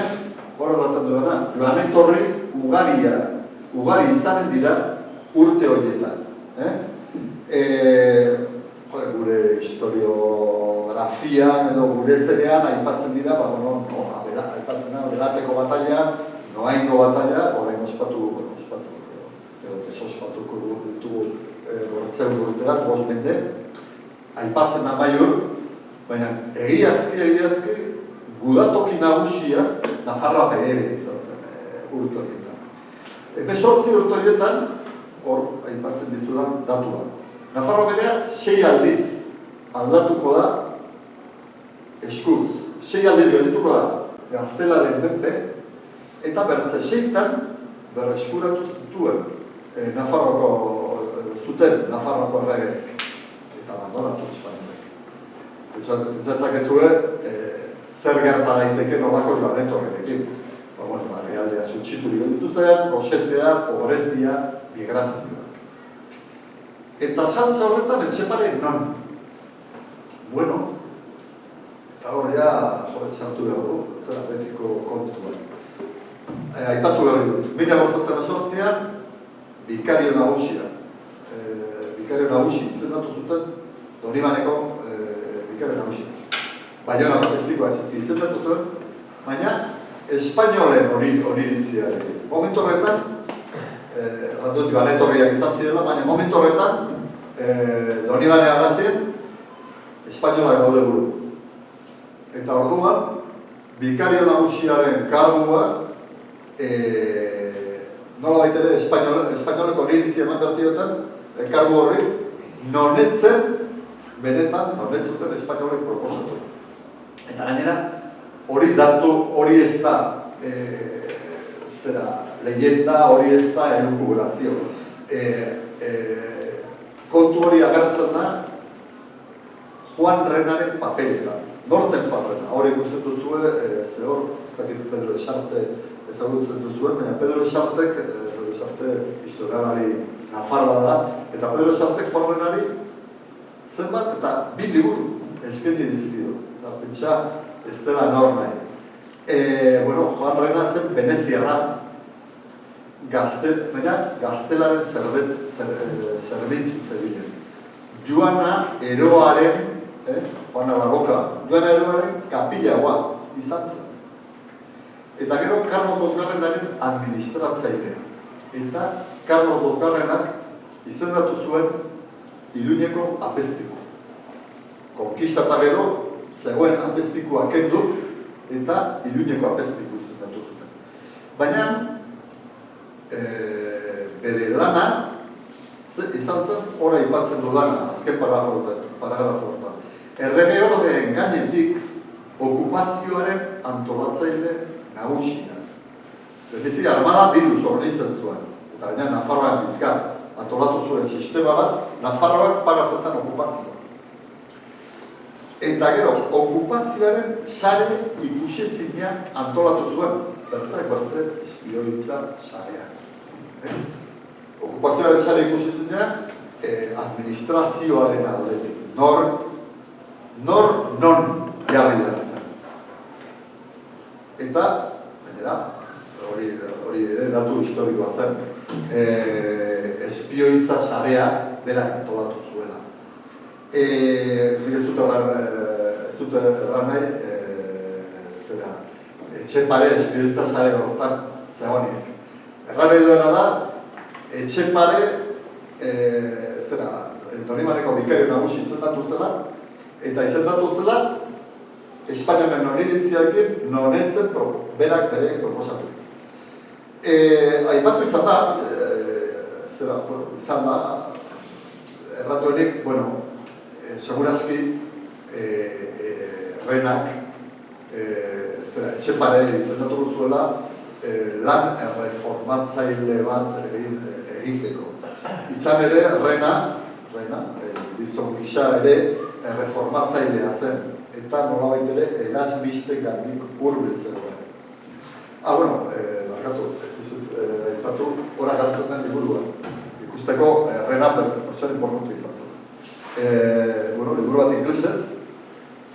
horre daten duena, joan etorri ugari izanen dira urte horietan. Gure historiografian edo gure zerean aipatzen dira, aipatzen da, Berateko batalla, Noaingo batalla, horrein ospatuko ditugu gortzeun urteak, 5 mende, aipatzen da Maiur, baina egiazki, gudatoki nagusia Nafarroa behere izan zen urte horietan. 18 urte horietan, hor aipatzen dizudan datua. Nafarroa berea 6 aldiz aldatuko da eskuz. 6 aldiz geldituko da gaztelaren menpe, eta bertze 6tan berreskuratu zituen Nafarroko erregeek, eta abandonatu Espainiak. Pentsatzak ezue, zer gerta daiteke nolako joan etorrenekin. Realdea zutxitu gelditu zen, gosetea, pobrezia, migrazioa. Eta jantza horretan Etxepare non. Bueno, eta hor ja, sartu behar du, zera betiko kontua. Aipatu berri dut. 1818an, bikario nagusia izendatu zuten, Donibaneko bikario nagusia. Baina espikoa izendatu zuen, baina espainolen hori ditziarekin. Momentu horretan, erratut joan etorriak izan zirela, baina momentu horretan, Donibane Garazien, espainolak daude buru. Eta orduan, bikario nagusiaren kargua, nola baitere, espainoleko hori ditzia eman berzioetan, kargu horri, nonetzen, benetan, nonetzuten espainolek proposatu. Eta gainera, hori datu, hori ez da, leyenda, hori ez da elukuberazio. Kontu hori agertzen da, Juan Renaren paperetan. Nortzen paperena, hori ikusten duzue, zehor, ez dakit Pedro de Xarte ezagutzen duzuen, baina Pedro de Xarte historialari Nafarroa da, eta Pedro de Xartek Juan Renari zenbat eta 2 liburu eskaini dizkio. Pentsa, ez dela normai. Juan Rena zen veneziarra, baina gaztelaren zerbitzu zebilen. Joana Eroaren, Juana Barroca, Joana Eroaren kapilaua izan zen. Eta gero Carlos Bosgarrenaren administratzailea. Eta Carlos Bosgarrenak izendatu zuen Iruñeko apezpiku. Konkistata gero, zegoen apezpikua kendu, eta Iruñeko apezpiku izendatu zuten. Baina, bere lana, izan zen, ora aipatzen dudana, azken paragrafoetan. Errege ordeen gainetik, okupazioaren antolatzaile nagusia. Behizi, armada diruz hornitzen zuen. Eta baina Nafarroan bizkar antolatu zuen sistema bat, Nafarroak pagazazan okupazioa. Eta gero, okupazioaren sare ikusezinean antolatu zuen. Bertze, espioitza sarea. Okupazioaren sare ikusezinean, administrazioaren aldetik. Non jarri datzen. Eta, gainera, hori ere datu historikoa zen, espioitza sarea berak antolatu zuela. Nik ez dut erran nahi, Etxepare espioitza sare horretan zegoenik. Erran nahi duena da, Etxepare, Donibaneko bikario nagusi izendatu zela, eta izendatu zela, Espainiaren oniritziarekin nonetzen berak bereek proposatu. Aipatu izan da, erratuenik, segurazki Renak Etxepare izendatu zuela lan erreformatzaile bat egiteko. Izan ere, Rena, gizon gisa ere erreformatzailea zen, eta nolabait ere Erasmistek gandik hurbiltzen duen. Barkatu, ez dizut, aipatu, horak hartzen den liburua. Ikusteko, Rena pertsona importante izan zen. Liburu bat inglesez,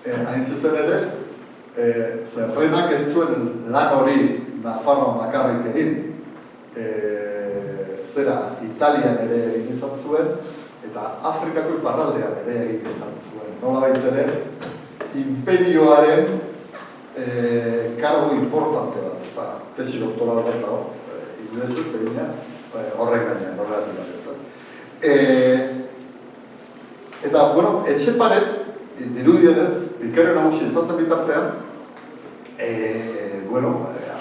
hain zuzen ere, Renak ez zuen lan hori Nafarroan bakarrik egin, Italian ere egin izan zuen, eta Afrikako iparraldean ere egin izan zuen. Nolabait ere, imperioaren kargo importante bat, eta tesi doktora bat dago, inglesez egina, horrek gainean, horregatik bat. Eta, Etxepare, dirudienez, bikario nagusi izan zen bitartean,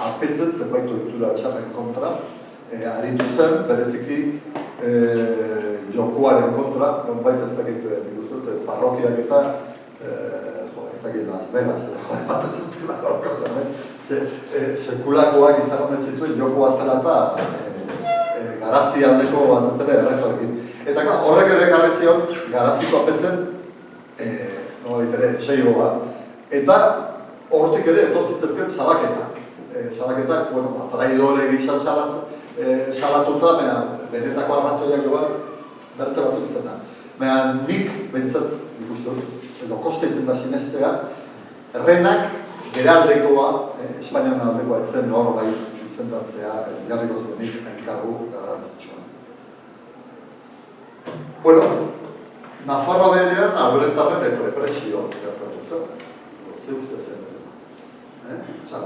alpezen zenbait ohitura txarren kontra, aritu zen, bereziki jokoaren kontra, nonbait ez dakit parrokiak eta ez dakit Las Vegas, bat ez zutela daukatzen, sekulakoak izan omen zituen jokoa zela eta garazi aldeko bat ez ere erretorekin. Eta horrek ere garri zion, garaziko apezen, nolabait ere, etxeigoa. Eta hortik ere etortzitezken salaketak. Salaketak, traidore gisa salatuta, benetako arrazoiak bertze batzuk izan da. Nik, behintzat, edo kosteiten da sinestea, Renak geraldekoa, Espainian aldekoa etzen norbait izendatzea, jarriko zuenik enkargu garrantzitsua. Nafarroa berean, alberetarren represio gertatu zen. Ze uste zen.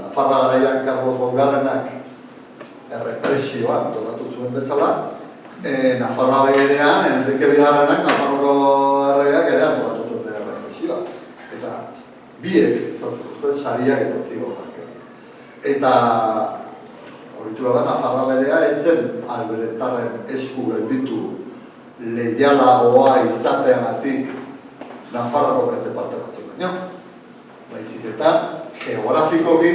Nafarroa garaian Carlos Bongarrenak errepresioa antolatu zuen bezala, Nafarroa berean, Enrique Bigarrenak Nafarroko erregeak ere antolatu zuen errepresioa. Eta biek zazituzten sariak eta zigorrak ez. Eta horitura da, Nafarroa berea etzen alberetarren esku gelditu leialagoa izateagatik Nafarroko pretze parte batzuk baino. Baizik eta, geografikoki,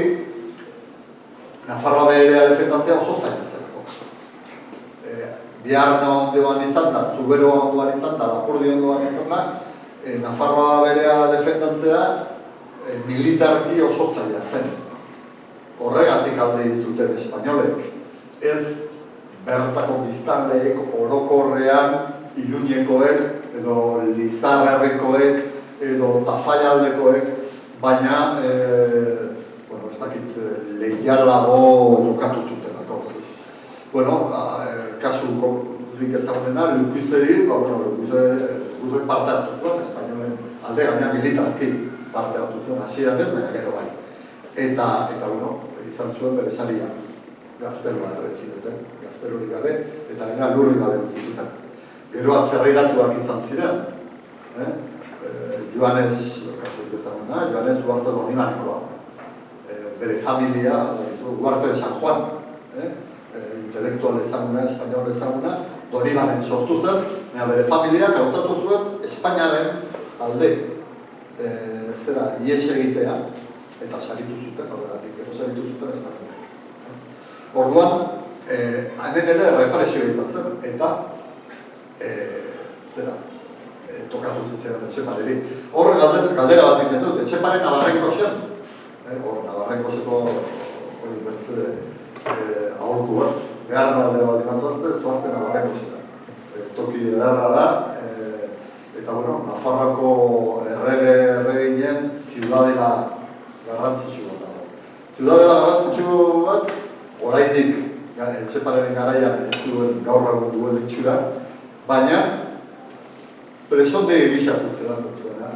Nafarroa berea defendatzea oso zaila zelako. Biarna ondoan izan da, Zuberoa ondoan izan da, Lapurdi ondoan izan da, Nafarroa berea defendatzea militarki oso zaila zen. Horregatik alde zuten espainolek. Ez bertako biztanleek orokorrean Iruñekoek edo Lizarrerrikoek edo Tafallaldekoek, baina ez dakit leialago jokatu zutenako. Kasu lik ezagunena, Lukuzeri, Lukuzek parte hartu zuen, espainolen alde gaina militarki parte hartu zuen, hasieran ez, baina gero bai. Eta, izan zuen bere saria, gazteloa erretzideten, gaztelorik gabe, eta gaina lurri gabe utzi zuten. Gero atzerriratuak izan ziren, Joanes, kasu ezaguna, Joanes Ugarte Donibanikoa, bere familia, Ugarte de San Juan, intelektual ezaguna, espainol ezaguna, Donibanen sortu zen, bere familiak hautatu zuen Espainiaren alde ies egitea, eta saritu zuten horregatik, gero saritu zuten Espainiak. Orduan, hemen ere represioa izan zen, eta tokatu zitzen Etxepareri. Hor galdera bat egiten dut, Etxepare Nabarrenko zen. Hor Nabarrenko zeko bertze aholku bat. Behar galdera bat imazazte, zoazte Nabarrenko zen. Toki edarra da, eta Nafarroko erreginen ziudadela garrantzitsu bat dago. Ziudadela garrantzitsu bat, oraindik Etxepareren garaian ez duen gaur egun duen itxura, baina presonde gisa funtzionatzen zuena.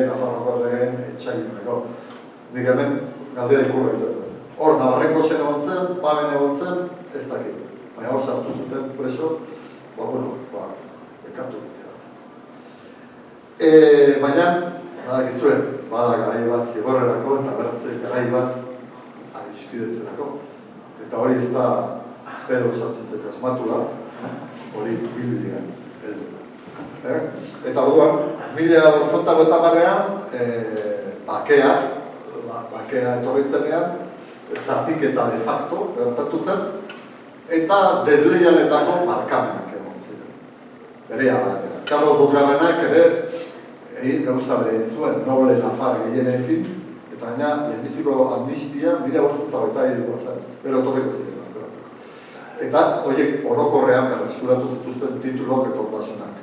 Nafarroko erregeen etxaiuneko. Nik hemen galdera ikurra egiten duen. Hor, Nabarrenko zen egon zen, Pamen egon zen, ez dakit. Baina hor sartu zuten preso, bekatu dute bat. Baina, badakizuen, bada garai bat zigorrerako eta bertze garai bat ispidetzerako. Eta hori ez da Pedro Sánchezek asmatua, hori Biblian heldu da. Eta orduan, 1950ean, bakea etorritzenean, zatiketa de facto gertatu zen, eta desleialetako markamenak egon ziren. Berea, Carlos Bosgarrenak ere gauza bere egin zuen, noble nafar gehienekin, eta gaina lehenbiziko amnistia 1923 zen, bere otorriko ziren antzeratzeko. Eta horiek orokorrean berreskuratu zituzten titulok etortasunak.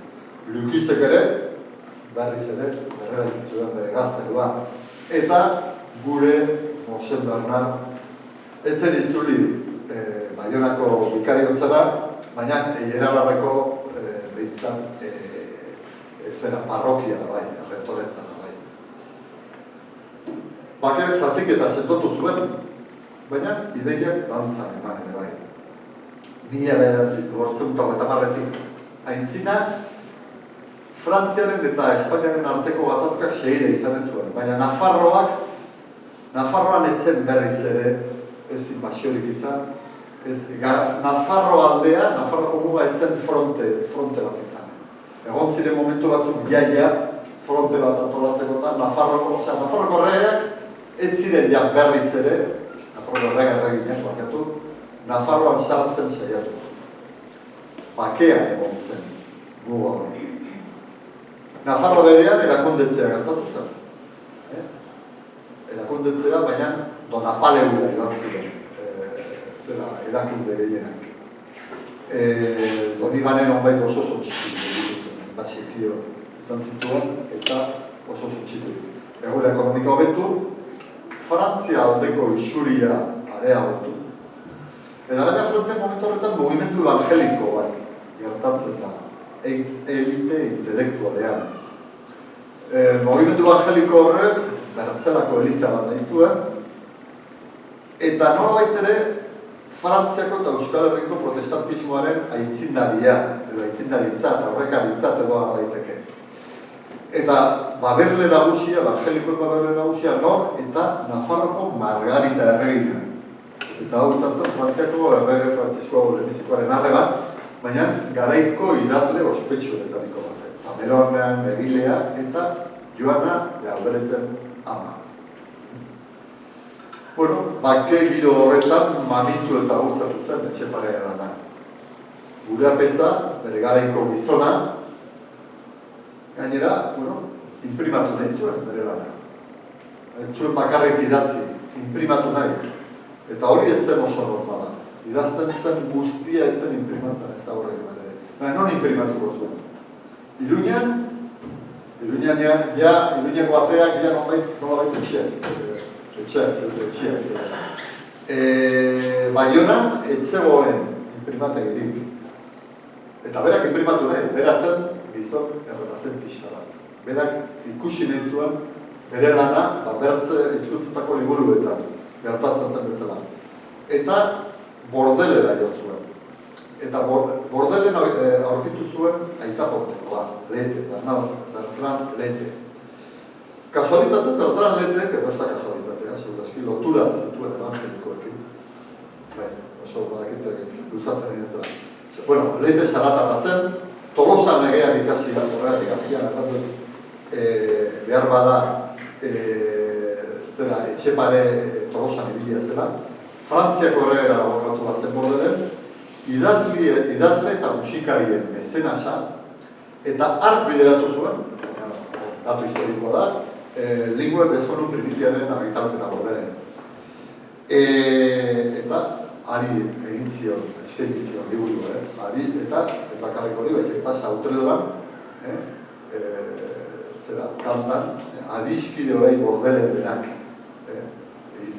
Lukizek ere, berriz ere, berrera zuen bere gaztelua. Eta gure Mosen Bernard ez zen itzuli Baionako bikariotzara, baina Eieralarreko behintzan zera parrokia da bai, retoretza da bai. Bakeak zatik eta sendotu zuen, baina ideiak dantzan eman ere bai. 1940etik aintzina, Frantziaren eta Espainiaren arteko gatazkak segida izanen zuen, baina Nafarroan etzen berriz ere ez invasiorik izan, Nafarro aldea, Nafarroko muga etzen fronte bat izan. Egon ziren momentu batzuk jaia fronte bat antolatzekotan, Nafarroko erregeak ez ziren ja berriz ere, Nafarroko erreginak barkatu, Nafarroan sartzen saiatu. Bakean egon zen muga hori. Nafarro berean erakundetzea gertatu zen. Erakundetzea, baina Donapaleura iban ziren, erakunde gehienak. Donibanen honbait oso zontxitu, basikio izan zituen, eta oso zontxitu. Egoera ekonomika hobetu, Frantzia aldeko isuria areagotu. Eta gaina Frantzia momentu horretan mugimendu evangeliko bat gertatzen da, elite intelektualean. Mugimendu evangeliko horrek Bertzelako eliza bat nahi zuen, eta nolabait ere Frantziako eta Euskal Herriko protestantismoaren aitzindaria, edo aitzindaritzat, aurrekaritzat edo daiteke. Eta baberle nagusia, evangelikoen baberle nagusia nor, eta Nafarroko Margarita erregina. Eta hau izan zen Frantziako errege Frantzisko lehenbizikoaren arreba, baina garaiko idazle ospetsuenetariko bat. Tameronean egilea eta Joana de Albereten ama. Bake giro horretan mamitu eta gauzatu zen Etxeparea lana. Gure apeza, bere garaiko gizona, gainera, imprimatu nahi zuen bere lana. Ez zuen bakarrik idatzi, imprimatu nahi. Eta hori ez zen oso normala. Idazten zen guztia ez zen imprimatzen, ez da horrek ere. Baina non imprimatuko zuen? Iruñako bateak ja nolabait etxeaz. Baionan ez zegoen imprimategirik. Eta berak imprimatu nahi, bera zen gizon errenazentista bat. Berak ikusi nahi zuen bere lana bertze hizkuntzetako liburuetan gertatzen zen bezala. Eta Bordelera jo zuen. Eta Bordelen aurkitu zuen aitapontekoa, Lete, Bertrand Lete. Kasualitatez, Bertrand Lete, edo ez da kasualitatea, segurtaski lotura zituen evangelikoekin. Oso badakite luzatzen egin zela. Lete xaratarra zen, Tolosan legeak ikasia, horregatik ikasia, behar bada Etxepare Tolosan ibilia zela, Frantziako erregera abokatu bat zen Bordelen, idazle eta musikarien mezenasa, eta ark bideratu zuen, datu historikoa da, Lingue Bezonu Primitiaren argitalpena Bordelen. Eta ari egin zion, eskaini zion liburu, ari eta bakarrik hori, baizik eta Sautrelan, kantan, adiskide hori Bordelen denak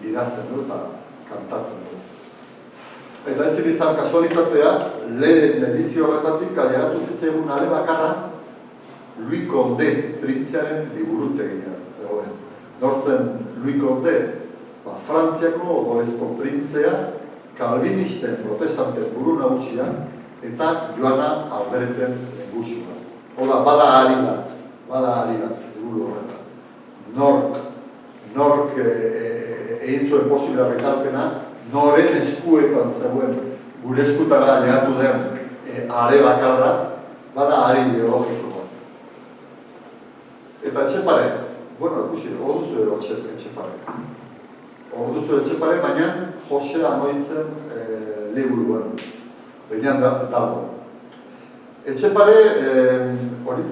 idazten du eta kantatzen du. Eta ezin izan kasualitatea, lehen edizio horretatik kaleratu zitzaigun ale bakarra Louis Condé printzearen liburutegia zegoen. Nor zen Louis Condé? Frantziako odolezko printzea Kalvinisten protestanten buru nagusia eta Joana Albereten lehengusua. Hola, bada ari bat, helburu horretan. Nork egin zuen posibila bekalpena, noren eskuetan zegoen gure eskutara lehatu den are bakarra, bada ari ideologiko bat. Eta Etxepare, ikusi, orduzu Etxepare, baina Jose Anoitzen liburuan, behinan dardo. Etxepare, hori,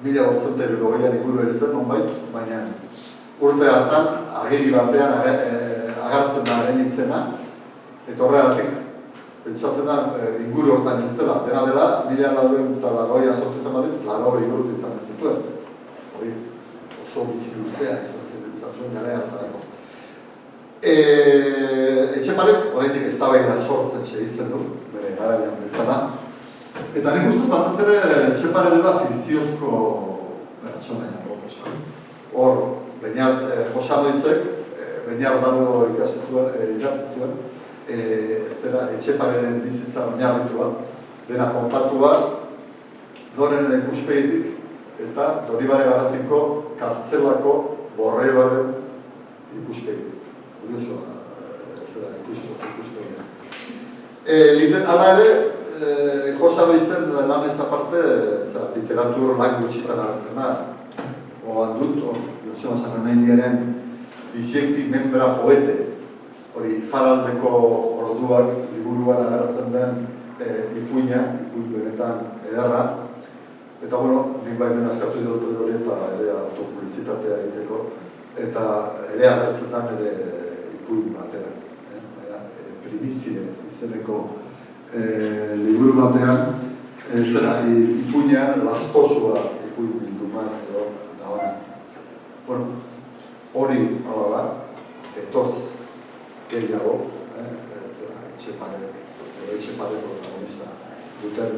1980 liburu erizen, nonbait, baina urte hartan, agiri batean agartzen da haren izena, eta horregatik, pentsatzen da, inguru hortan hiltzela, dena dela, 1980 sortzen balitz, 80 urte izan zituen. Hori, oso bizi luzea izan zuen gara hartarako. Etxeparek, oraindik eztabaida sortzen segitzen du, bere garaian bezala. Eta nik uste batez ere Etxepare dela fikziozko pertsonaia proposa. Hor, Jose Anoizek, Beñar Bardo idatzi zuen, zera Etxepareren bizitza oinarritua, dena kontatua, noren ikuspegitik, eta Donibane Garaziko kartzelako borreroaren ikuspegitik. Curioso, zera ikuspegitik. Hala ere, Jose Anoitzen lanez aparte, literatur lan gutxitan hartzen da, oan dut, Joseba Sanamendiaren Disiektik membra poete, hori Ifaraldeko orduak liburuan agertzen den ipuina benetan ederra. Eta, nik baimen askatu dut hori eta ere autopublizitatea egiteko, eta ere agertzen den ere ipuin batean. Primizide izeneko liburu batean, zera, ipuinean lastosua ipuin bilduman edo da hona. Hori, hala da, etoz gehiago, Etxepare protagonista duten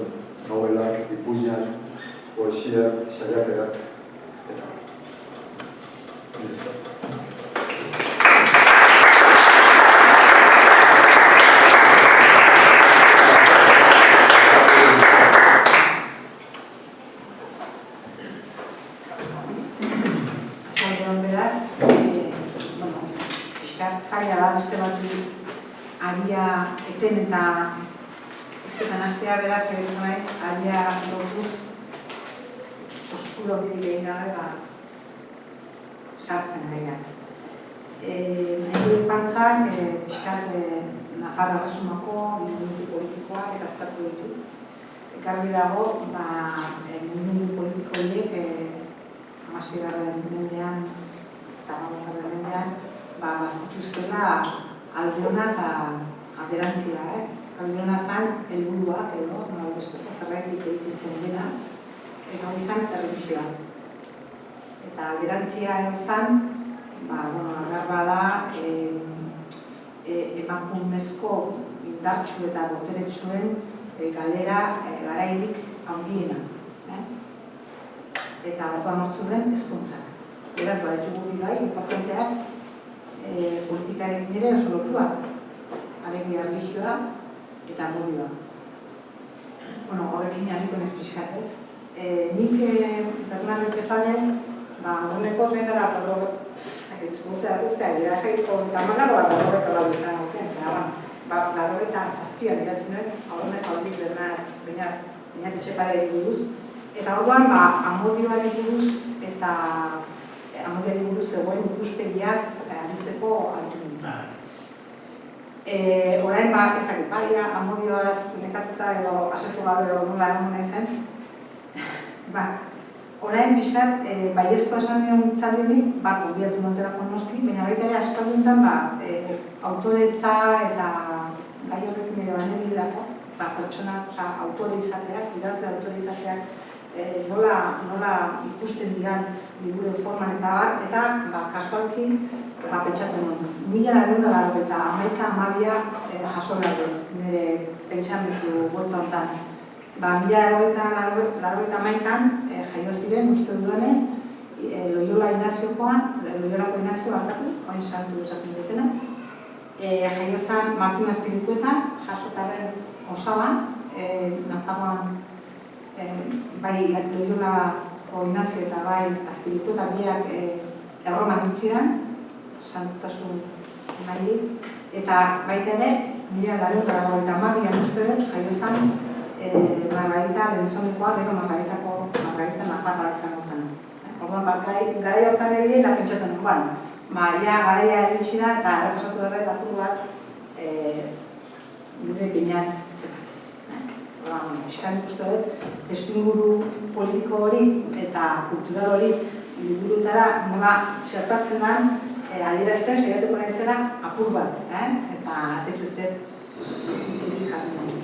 novelak, ipuinak, poesiak, saiakerak, eta zaila da, beste batu aria eten eta ezketan astea beraz egiten naiz, aria lotuz oskurotik egin gabe sartzen gaiak. Nahi pantzak, pixkat Nafarra Erresumako mugimendu politikoak eta estatu ditu. Garbi dago, mugimendu politiko horiek 16. mendean eta 15. mendean bazituztela aldeona eta alderantzia, ez? Aldeona zen helburuak edo, zerraitik egiten zen dena, eta hori zen erlijioa. Eta alderantzia edo zen, agarra da emakumezko indartsu eta boteretsuen galera garairik handiena. Eta orduan hortzu den hezkuntzak. Beraz, baditugu bai, importanteak, politikarekin dire oso lotuak, alegia erlijioa eta modioa. Horrekin hasiko nez pixkatez. Nik Bernardo Etxepanen, horrekoz gara, urtea dira, egiteko eta malaro bat horreta lau izan zen, laro eta zazpian edatzen nuen, horrenek aldiz Bernardo Etxepare buruz. Eta orduan, amodioari buruz eta amodiari buruz zegoen ikuspegiaz aritzeko aritu nintzen. Orain, ezakit, amodioaz nekatuta edo asetu gabe nola egon nahi zen. Orain, pixkat, baiezko esan nion mitzaldenik, konbiatu noterako noski, baina baita ere askalduntan autoretza eta gai horrekin ere banebilako, pertsona, autore izateak, idazle autore izateak, nola ikusten diran liburu forman eta kasualki pentsatu nuen. 1991 jaso behar dut, nire pentsamendu gota honetan. 1991an jaio ziren, uste dudanez, Loiolako Inazioa hartatu, oin santu esaten dutena, jaio zen Martin Azpirikuetan, jasotaren osaba, Nafarroan bai Loiolako Inazio eta bai Azpirikueta biak Erroman hitziran, santutasun nahi, eta baita ere, 1992an uste dut, jaio zen Margarita Lenzonikoa, gero Margaritako Margarita Nafarroa izango zen. Orduan, garai hortan egin eta pentsatzen, ia garaia eritsi da eta erreposatu berda eta apur bat gure binatz etxetan. Eskan ikustu dut, testuinguru politiko hori eta kultural hori liburuetara nola txertatzen den adierazten saiatuko naizela apur bat, eta atzaitu uste zintzirik jarri nahi.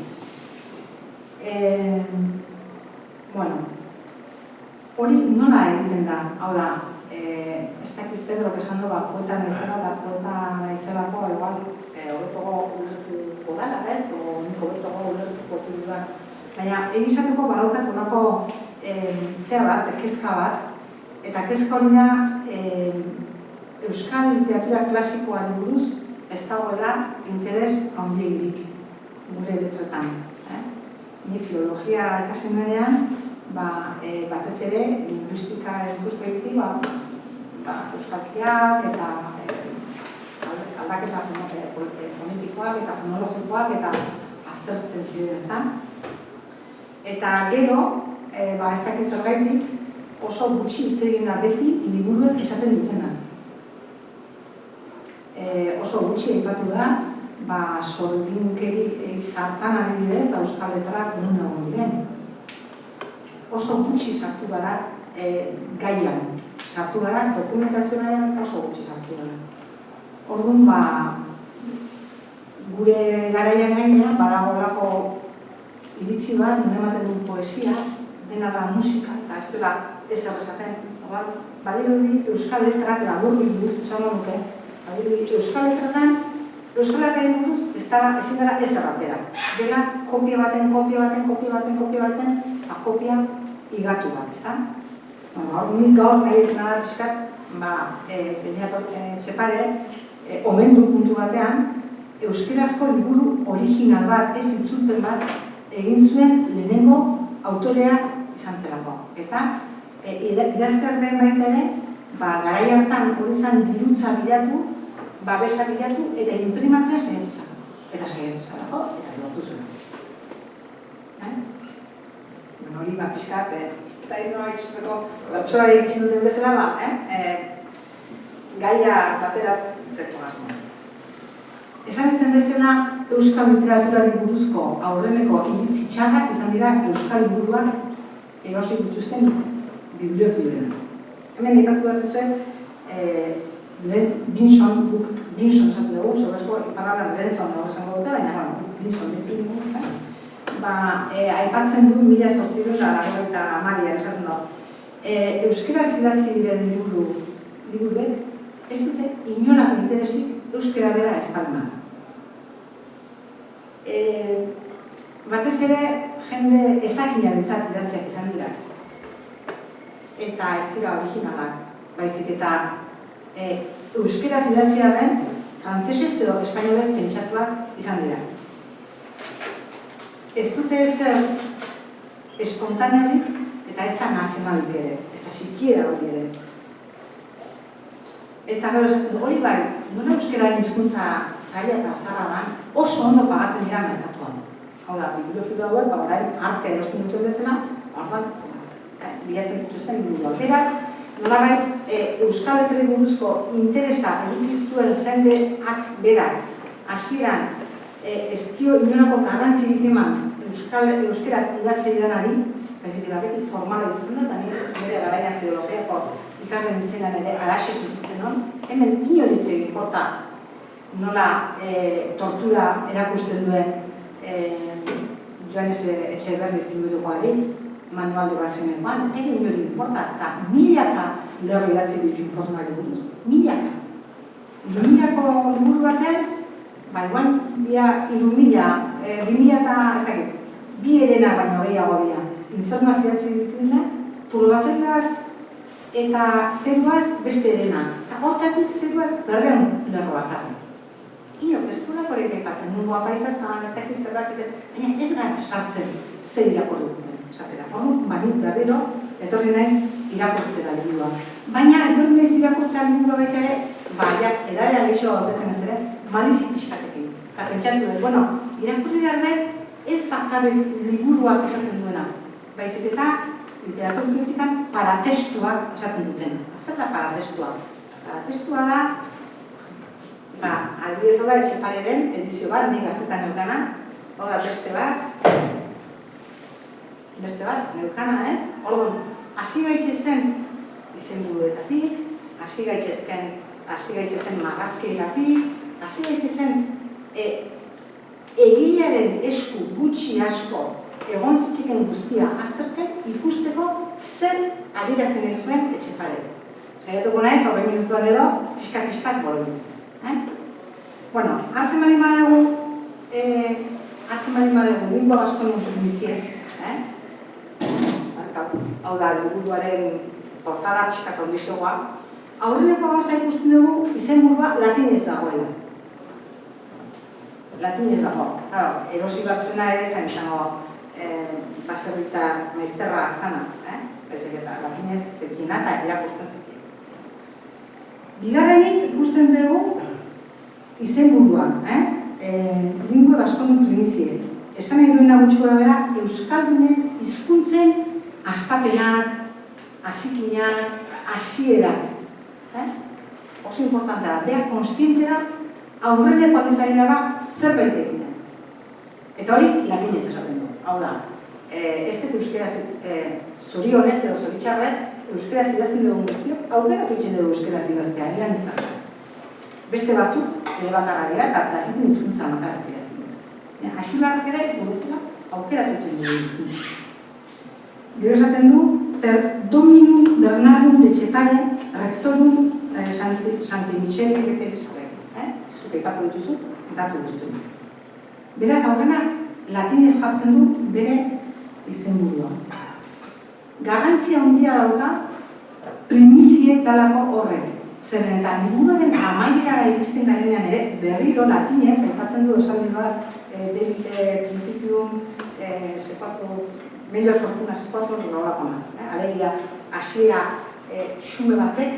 Hori nola egiten da, hau da, ez dakit Pedro esan du, poeta naizela eta poeta naizelako, igual, horretogo ulertuko dala, ez? O nik horretogo ulertuko dudan. Baina, egizateko badaukat honako zea bat, kezka bat, eta kezka hori da euskal literatura klasikoari buruz ez dagoela interes handiegirik gure letretan. Ni filologia ikasen denean, batez ere, linguistika ikuspegitik, euskalkiak eta aldaketa fonetikoak eta fonologikoak eta aztertzen ziren eztan. Eta gero, ez dakit zergaitik, oso gutxi hitz egin da beti liburuek esaten dutenaz. Oso gutxi aipatu da, sorginkeri zartan adibidez, euskal letrak non egon diren. Oso gutxi sartu gara gaian. Sartu gara, dokumentazioaren oso gutxi sartu gara. Orduan, gure garaian gainera, badagolako iritzi bat, nire ematen duen poesia, dena da musika, eta ez duela ezer esaten. Badirudi euskal letrak labur bilduz, esango nuke, badirudi euskal letratan, euskal letrari buruz ezin dara ezer atera. Dela kopia baten, kopia igatu bat, ezta? Nik gaur nahi dut nada pixkat, Beniato Etxepare, omendu puntu batean, euskerazko liburu original bat, ez itzulpen bat, egin zuen lehenengo autorea izan zelako. Eta idazteaz behin baita ere, garai hartan hori izan dirutza bilatu, babesa bilatu, eta imprimatzea saiatu zelako. Eta lortu zuen. Hori pixkat, ez da hiri nola ikusteko bertsoa egiten duten bezala, gaia bateratzeko asmoa. Esan ezten bezala, euskal literaturari buruzko aurreneko iritzi txarrak izan dira euskal liburuak erosi dituzten bibliofilena. Hemen ipatu behar dizuet, Binson zatu dugu, sobresko iparraldan Benson esango dute, baina Binson ditu dugu, aipatzen du 1880an esaten da. Euskaraz idatzi diren liburuek ez dute inolako interesik euskara bera espalma. Batez ere jende ezakinaritzat idatziak izan dira. Eta ez dira originalak, baizik eta euskaraz idatziaren frantsesez edo espainolez pentsatuak izan dira. Ez dute ezer espontaneorik eta ez da nazionalik ere, ez da sikiera hori ere. Eta hori bai, nola euskara hizkuntza zaila eta zarra da, oso ondo pagatzen dira merkatuan. Hau da, bibliofilo hauek, orain arte erosten duten bezala, orduan, bilatzen zituzten liburuak. Beraz, nolabait euskal letrei buruzko interesa edukiztuen jendeak berak hasieran ez dio inolako garrantzirik eman euskaraz idatzi denari, baizik eta beti formala izan da, eta nire garaian filologiako ikasleen izenan ere araxe sentitzen hon, hemen inoritze importa nola tortura erakusten duen Joanes Etxeberri zinburukoari, manual de bazionekoan, ez egin inori importa, eta milaka lehor idatzi ditu informali buruz. Milaka. Milako liburu baten, igual, dia 2000 eta, ez dakit, bi erena baino gehiago dira. Informazio idatzi dituenak, purgatorioaz eta zeruaz beste erena. Eta hortatik zeruaz 200 lerro bat dago. Inok halakorik aipatzen, mundu apaiza zan, ez dakit zerbak izan, baina ez gara sartzen ze irakurri duten, esatera. Orduan, bani berriro, etorri naiz irakurtzera liburua. Baina, etorri naiz irakurtzea liburua baita ere, edarea gehiago gaudeten ez ere, malizi pixkatekin. Eta pentsatu dut, bueno, irakurri behar dut, ez bakarrik liburuak esaten duena, baizik eta literatur kritikan paratestuak esaten dutena. Zer da paratestuak? Paratestua da, adibidez hau da Etxepareren edizio bat, nik gaztetan neukana, hau da beste bat neukana ez? Orduan, hasi gaitezen izenburuetatik, hasi gaitezen marrazkietatik, hasi gaitezen egilearen esku gutxi asko egon zitziken guztia aztertzen ikusteko zer adierazten egin zuen Etxepare. Saiatuko naiz, 20 minutuan edo, fiskat borobitzen. Bueno, hartzen bali badegu lingua baskonen primiziek. Hau da, liburuaren portada fiskat ondizioa. Aurreneko gauza ikusten dugu izenburua latinez dagoela. Latinez dago. Erosi batzuena ere zain izango baserrita maizterra zana. Bezik eta latinez zekina eta irakurtzen zekien. Bigarrenik ikusten dugu izenburua, lingua baskonen primizie. Esan nahi duena gutxura bera, euskaldunen hizkuntzen hastapenak, hasikinak, hasierak. Oso importantea da, beha konstiente da, aurreneko aldizari daga zerbait egiten. Eta hori, latinez esaten du. Hau da, ez dut euskeraz zorionez edo zoritxarrez, euskeraz idazten dugu guztiok, aukeratu egiten dugu euskeraz idaztea, iran ditzak. Beste batzuk, ere bakarra dira, eta dakiten hizkuntza bakarrak idazten dut. Aixularrak ere, gobezela, aukeratu egiten dugu hizkuntza. Gero esaten du, per Dominum Bernardum de Etxepare, rectorum Santi Micheli Beterizarek. Zuk aipatu dituzu, datu guztu. Beraz, aurrena, latinez jartzen du bere izenburua. Garrantzia handia dauka primiziek dalako horrek. Zeren eta liburuaren amaierara iristen garenean ere, berriro latinez, aipatzen du esaldi bat, David Principium, Melior Fortuna Sequatur, nolakona. Alegia, hasiera xume batek,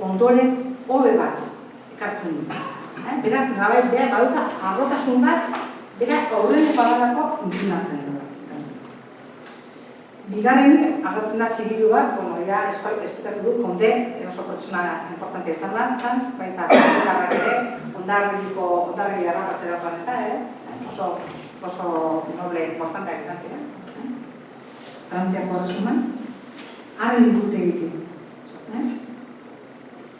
ondoren hobe bat ekartzen du. Beraz, nolabait behar baduta arrotasun bat, bera aurreneko badalako inklinatzen du. Bigarrenik, agertzen da zigilu bat, ja esplikatu du, konde oso pertsona importantea izan da, baita kondetarrak ere, ondarri garrapatzera planeta ere, oso noble importanteak izan ziren. Frantziako resuman, harren ditut egitik.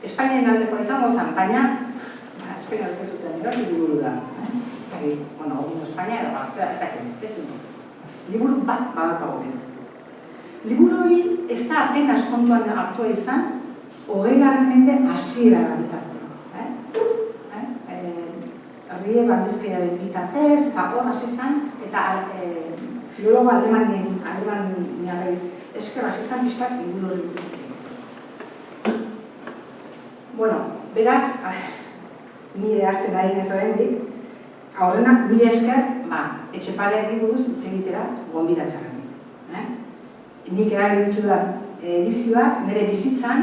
Espainian aldekoa izango zen, baina Espainia aldeko zuten erori liburu da. Ez dakit, Espainia edo Gaztea, ez dakit, ez du. Liburu bat badakago bintzen. Liburu hori ez da apenas kontuan hartua izan, 20. mende hasiera bitartean. Rie bandizkaiaren bitartez, hor hasi izan, eta filologo alemaniarei esker hasi izan bizkat liburu hori bitartzen. Bueno, beraz, nire hasten nahi ez oraindik, aurrena, nire esker, Etxepareari buruz hitz egitera gonbidatzagatik. Nik erabili ditudan edizioak, nire bizitzan,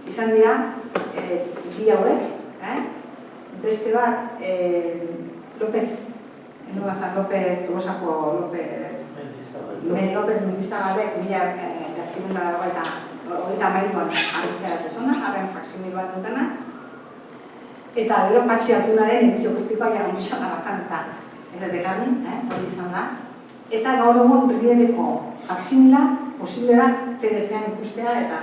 izan dira bi hauek, beste bat, López Tolosako López Mendizagalek, 1983an argiteratu zona, harren faksimil bat dutena, eta gero Patxi Atunaren edizio kritikoa jara onbizan gara eta ez dut ekarrin, hori izan da. Eta gaur egun Riebeko faksimila posible da PDF-an ikustea eta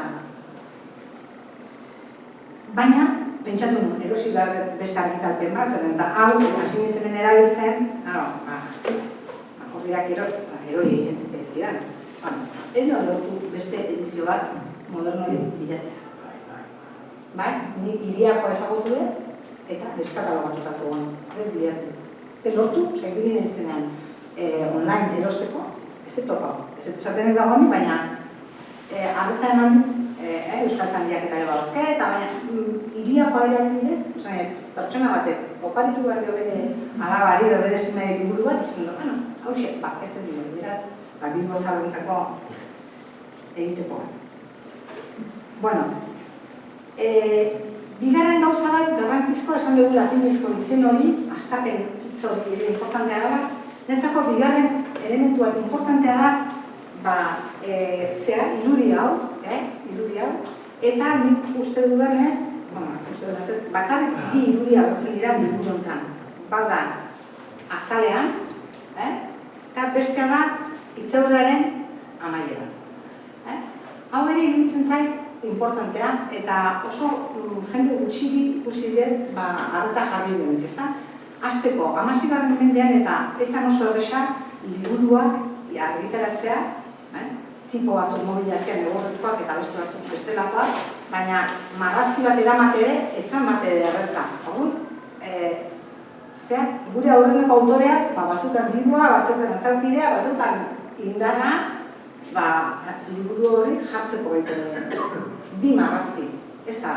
baina, pentsatu nuen, erosi behar beste argitalpen bat, zer eta hau, hasi nintzenen erabiltzen, horriak erori egiten zitzaizkidan. Ez da lortu beste edizio bat modernori bilatzea. Nik iriakoa ezagutu dut, eta deskatalogatuta zegoen. Ez dut bilatu. Ez dut lortu, saibidien zenean online erosteko, ez dut topau. Ez dut esaten ez dagoen, baina arreta eman dit, Euskaltzandiak eta ere badozke, eta baina iriako adibidez, pertsona batek, oparitu behar dio bere alabari edo bere semea liburu bat, izan du, bueno, hauxe, ez dut dira, beraz, Bilbo zabentzako egiteko bat. Bueno, bigarren gauza bat garrantzizko, esan dugu latinezko izen hori, astapen hitz hori ere importantea da, netzako bigarren elementu bat importantea da, irudi hau, eta nik uste dudanez, bakarrik bi irudi agertzen dira liburu honetan. Bat da, azalean, eta bestea da, hitzaurrearen amaieran. Hau ere iruditzen zait importantea, eta oso jende gutxiri ikusi dut arreta jarri denik, ezta? Hasteko, 16. mendean eta etzan oso erresa liburuak argitaratzea, tipo batzuk mobilazioan egorrezkoak eta beste batzuk bestelakoak, baina marrazki bat eramate ere, etzan bate erreza. Gure aurreneko autoreak, bazukan libua, bazukan azalpidea, bazukan indarra, liburu hori jartzeko baita bi marrazki. Ez da,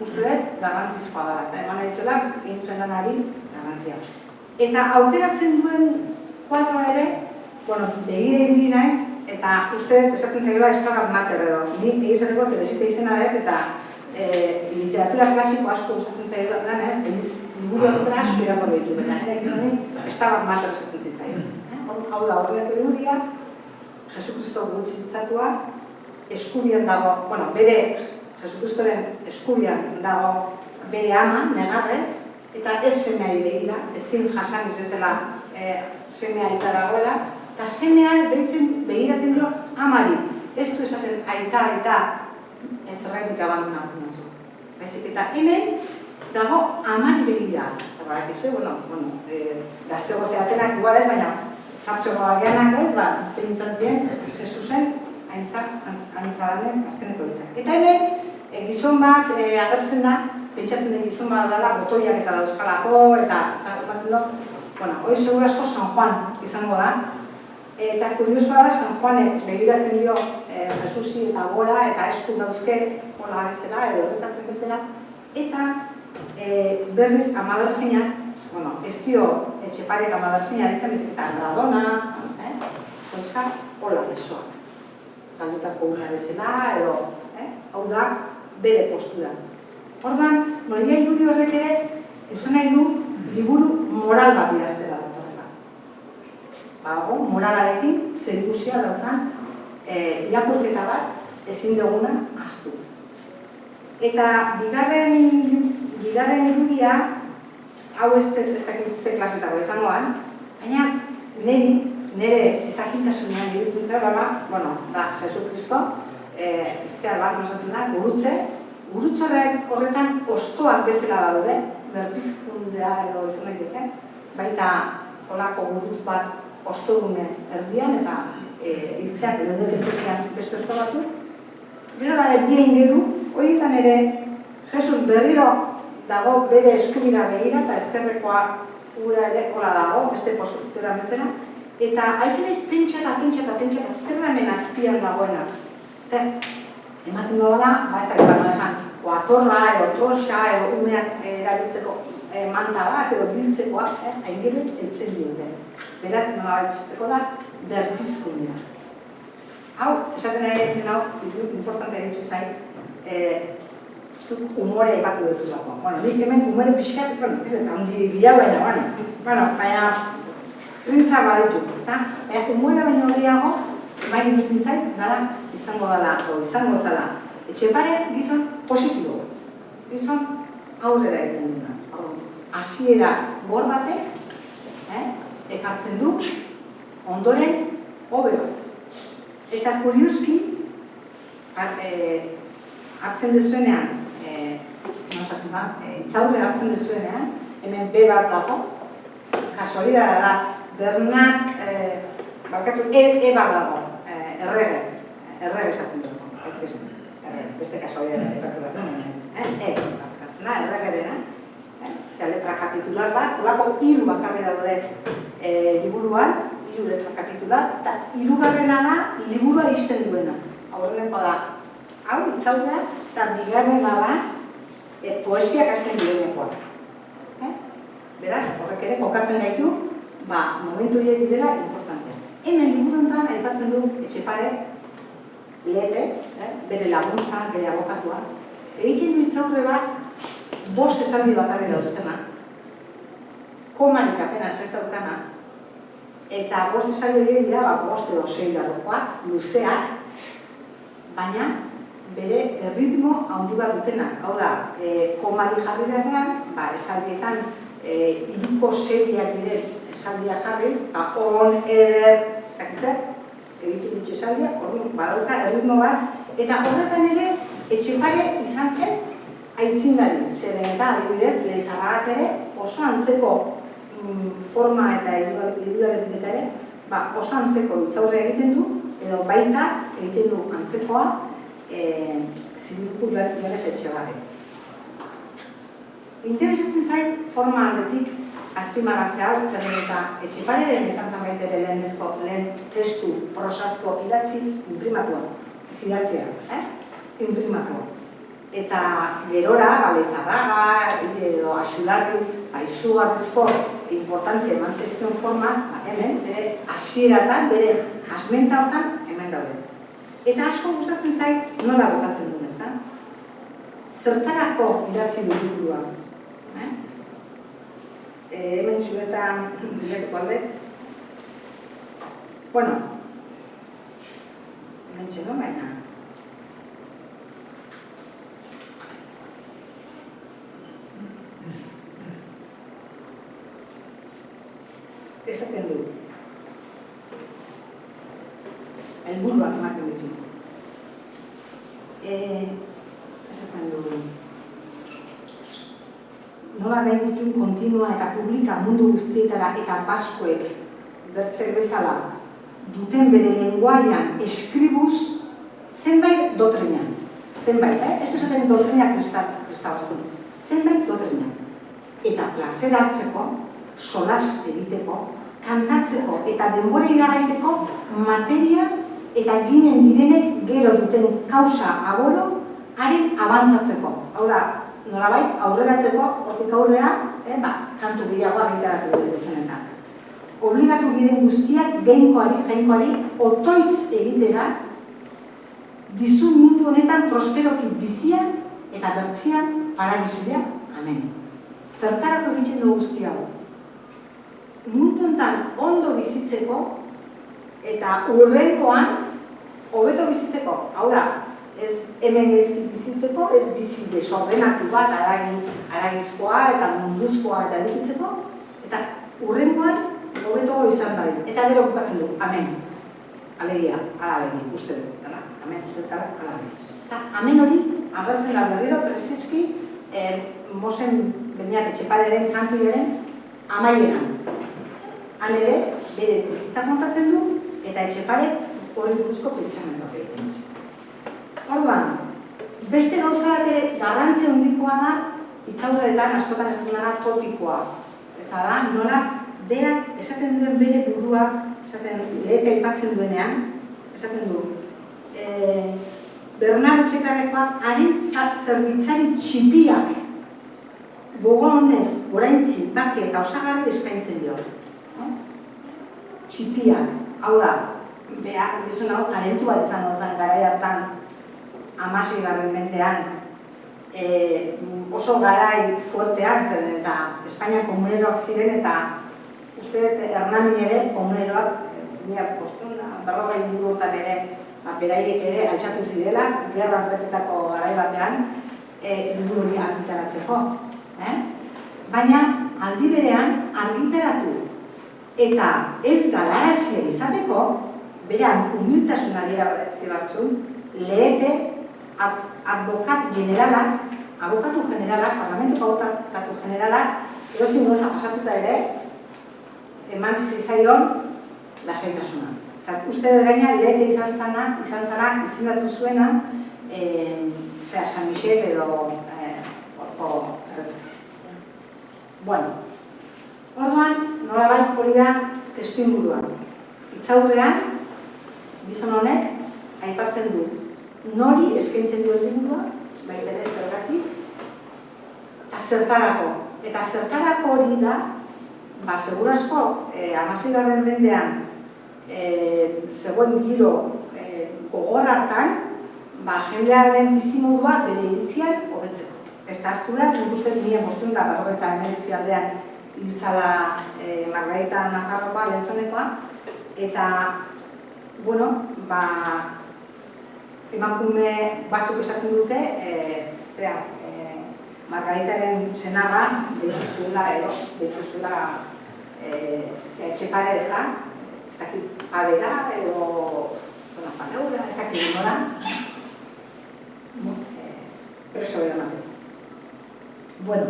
uste dut garrantzizkoa dara, eta eman nahizuela, egin zuen lanari garrantzia. Eta aukeratzen duen kuadroa ere, begire ibili naiz, eta uste dut esaten zaila Stabat Mater edo. Ni egizateko telesite izena dut, eta literatura klasiko asko usatzen zaila dana ez, liburu horretara asko irakorri ditu, baina ere ekonomik Stabat Mater esaten zitzaien. Hau da, horreleko irudia, Jesukristo gutxitzatua, eskubian dago, bere Jesukristoren eskubian dago bere ama, negarrez, eta ez semeari begira, ezin jasan izrezela semea aita dagoela, eta semea begiratzen dio amari. Ez du esaten aita ez erraitik abandonatu nazu. Eta hemen dago amari begira. Eta gaztego zeatenak igual ez, baina zartxoa geanak ez, zein izan ziren, Jesusen aintzadanez azkeneko ditzak. Eta hemen, gizon bat agertzen da, pentsatzen den gizon bat dela, botoiak eta dauzkalako, eta zaten dut, hori segur asko San Juan izango da, eta kuriosoa da, San Juanek begiratzen dio Jesusi eta gora, eta esku dauzke hola bezala, edo horrezatzen bezala, eta berriz Amaberginak, ez dio Etxepare eta Amabergina ditzen bezala, eta Gradona, dauzka hola besoak. Galdutako una bezala, edo, hau da, bere postura. Orduan, ia irudi horrek ere, esan nahi du, liburu moral bat idaztera dut horrela. Moralarekin, zerikusia daukan, irakurketa bat ezin duguna ahaztu. Eta bigarren irudia, hau ez dakit ze klasetako izangoan, baina nire ezagintasunean iruditzen zara, da Jesukristo, zehar bat mazaten da, gurutze horretan ostoak bezala daude, berpizkundea edo izan nahi duken, baita holako gurutz bat ostogune erdian eta hiltzeak edo deketukean beste osto batu. Gero da, bien geru, horietan ere, Jesus berriro dago bere eskubira begira eta ezkerrekoa ura ere hola dago, beste postura bezala, eta haiken ez pentsa zer da hemen azpian dagoena. Eta ematen duguna, ez da gana esan, atorra edo troxa edo umeak erabiltzeko manta bat edo biltzekoak, haingero eltzen diote. Beraz, nola baitzeteko da, berpizkundea. Hau, esaten ere zen hau, importante ditu zait, zuk humore epatu dezulako. Nik hemen humore pixkat, ez da, handi bila baina, rintza baditu, ezta? Baina humore baino gehiago, bai iruditzen zait, dara, izango zala. Etxepare gizon positibo bat. Gizon aurrera egiten duna. Hasiera gor batek, ekartzen du, ondoren hobe bat. Eta kurioski, hartzen dezuenean, itzaurre hartzen dezuenean, hemen B bat dago, kasualidadea da, Bernat, E bat dago, errege esaten dugu, beste kasualidadea depatu bat nuen, erregerena, zea letra kapitular bat, olako hiru bakarri daude liburuan, hiru letra kapitular, eta hirugarrena da liburua ixten duena. Horreneko da, hau, itzaurrea, eta bigarrena da poesiak hasten direnekoa. Beraz, horrek ere kokatzen gaitu, momentu horiek direla importanteak. Hemen liburu honetan aipatzen du Etxepare, Lete, bere laguntza, bere abokatua, egiten du hitzaurre bat, 5 esaldi bakarrik dauzkena, komarik apenas ez daukana, eta 5 esaldi horiek dira 5 edo 6 larrokoak, luzeak, baina bere erritmo handi bat dutenak. Hau da, komari jarri beharrean, esaldietan iruko seriak diren esaldia jarriz, on, eder, ez dakizer, egiten ditu esaldiak, badauka erritmo bat, eta horretan ere Etxepare izan zen aitzindari, zeren eta adibidez, Leizarragak ere oso antzeko forma eta irudaretik eta ere, oso antzeko hitzaurre egiten du, edo baita egiten du antzekoa ziburuko Joanes Etxepare. Interesatzen zait forma aldetik azpimarratzea hau, zeren eta Etxepareren izan zen baitere lehen testu prosazko idatziz imprimatua, ez idatzea, imprimatua. Eta gerora, Leizarraga edo Axularri, izugarrizko importantzia eman zezken formak, hemen, bere hasieratan, bere asmenta hortan, hemen daude. Eta asko gustatzen zait nola botatzen duen, ezta? Zertarako idatzi du liburua? Hemen zuetan biletuko alde. Bueno, hemen txeno, baina. Esaten du. Helburuak ematen ditu. Esaten du. Nola nahi dituen kontinua eta publika mundu guztietara eta baskoek bertzek bezala duten bere lenguaian eskribuz zenbait dotrina. Zenbait, ez esaten dotrina kristabaztu. Zenbait dotrina. Eta plazer hartzeko, solas egiteko, kantatzeko eta denbora iragaiteko materia eta ginen direnek gero duten kausa aboro haren abantzatzeko. Hau da, nolabait aurreratzeko, hortik aurrea, kantu gehiagoa gitaratu dutzen eta. Obligatu giren guztiak jainkoari otoitz egitera dizun mundu honetan prosperoki bizian eta bertzian parabizuria, amen. Zertarako egiten du guztiago? Mundu honetan ondo bizitzeko eta urrengoan hobeto bizitzeko. Hau da, ez hemen gezki bizitzeko, ez bizi desordenatu bat haragizkoa eta munduzkoa eta edukitzeko, eta urrengoan hobetogo izan bari. Eta gero bukatzen du, amen. Alegia, alabedi, uste du. Amen, uste dut, alabedi. Eta amen hori agertzen da berriro prezeski Mosen Beñat Etxepareren kantuiaren amaieran. Han ere, bere bizitza kontatzen du, eta Etxepare hori buruzko pentsamenduak egiten du. Orduan, beste gauza bat ere garrantzia handikoa da, hitzaurreetan askotan esaten dara topikoa. Eta da, nola, berak esaten duen bere burua, esaten Lete aipatzen duenean, esaten du, Bernardo Etxekarrekoak haren zerbitzari txipiak gogo honez, oraintzi, bake eta osagarri eskaintzen dio. Txipiak, hau da, behar, gizun hau, talentu bat izan zen garai hartan 16. mendean, oso garai fuertean zen eta Espainia komuneroak ziren eta uste Hernanin ere komuneroak, berrogei ingururtan ere, beraiek ere altxatu zirela, gerraz betetako garai batean, liburu hori argitaratzeko. Baina, aldi berean, argitaratu eta ez galarazia izateko, berean humiltasuna adierazi batzun, Lete advokat generalak, abokatu generalak, parlamentuko abokatu generalak, edozein goza pasatuta ere, eman zizaion lasaitasuna. Uste dut gaina, Lete izan zara, izendatu zuena, San Michel edo bueno, orduan, nolabait hori da testu inguruan. Hitzaurrean, gizon honek aipatzen du nori eskaintzen duen liburua, baita ere zergatik, zertarako. Eta zertarako hori da, segurazko, 16. mendean zegoen giro gogor hartan, jendearen bizimodua bere iritzian hobetzeko. Ez da, aztu behar, nik uste 1589 aldean hiltzala Margarita Nafarroa lehentzonekoa, eta, bueno, emakume batzuk esaten dute, Margaritaren senarra deitu zuela etxepare ez da, ez dakit pabera edo paneura, ez dakit nola, preso eramateko. Bueno,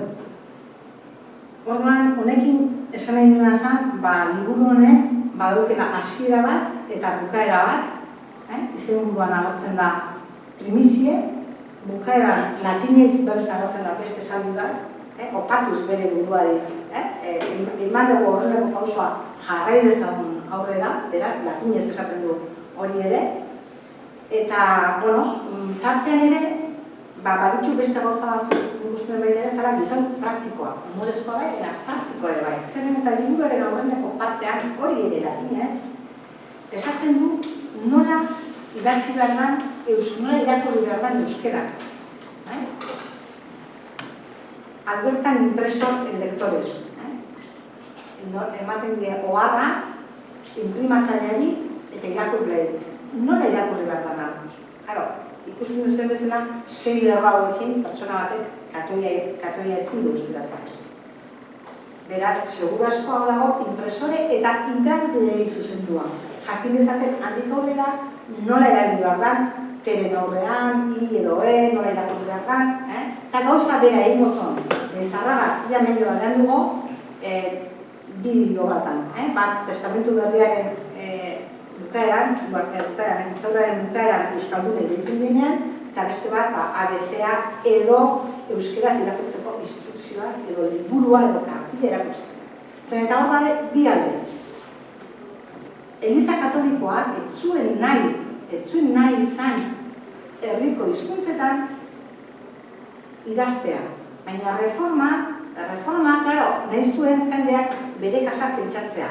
orduan, honekin esan nahi duna zen, liburu honek badukela hasiera bat eta bukaera bat, izenburuan agertzen da primizie, bukaeran latinez berriz agertzen da beste esaldi bat, opatuz bere buruari, eman dugu horreleko pausoa jarrai dezagun aurrera, beraz, latinez esaten du hori ere, eta, bueno, tartean ere, baditu beste gauza batzuk ikusten baita ere zela gizon praktikoa, humorezkoa bai, eta praktikoa ere bai. Zeren eta liburuaren aurreneko partean hori ere latinez, esatzen du nola idatzi behar den, nola irakurri behar den euskeraz. Albertan impresor en lectores. Ematen die oharra, imprimatzaileari eta irakurleari. Nola irakurri behar den? Claro, ikusten duzen bezala, 6 lerro hauekin pertsona batek katoia ezin du euskeratzak. Beraz, segurazko hau dago impresore eta idazleei zuzendua. Jakin dezaten handik aurrera nola erabili behar den, teben aurrean, edo nola irakurri behar den, eta gauza bera egingo zon. Bezarraga, ia mende batean dugu, bi obratan. Bat, testamentu berriaren bukaeran, ezitzauraren bukaeran euskaldune deitzen denean, eta beste bat, ABC-a edo euskeraz irakurtzeko instrukzioa, edo liburua, edo kartila irakurtzeko. Zer eta hor gare, bi alde. Eliza Katolikoak ez zuen nahi izan herriko hizkuntzetan idaztea. Baina reforma, klaro, nahi zuen jendeak bere kasak pentsatzea.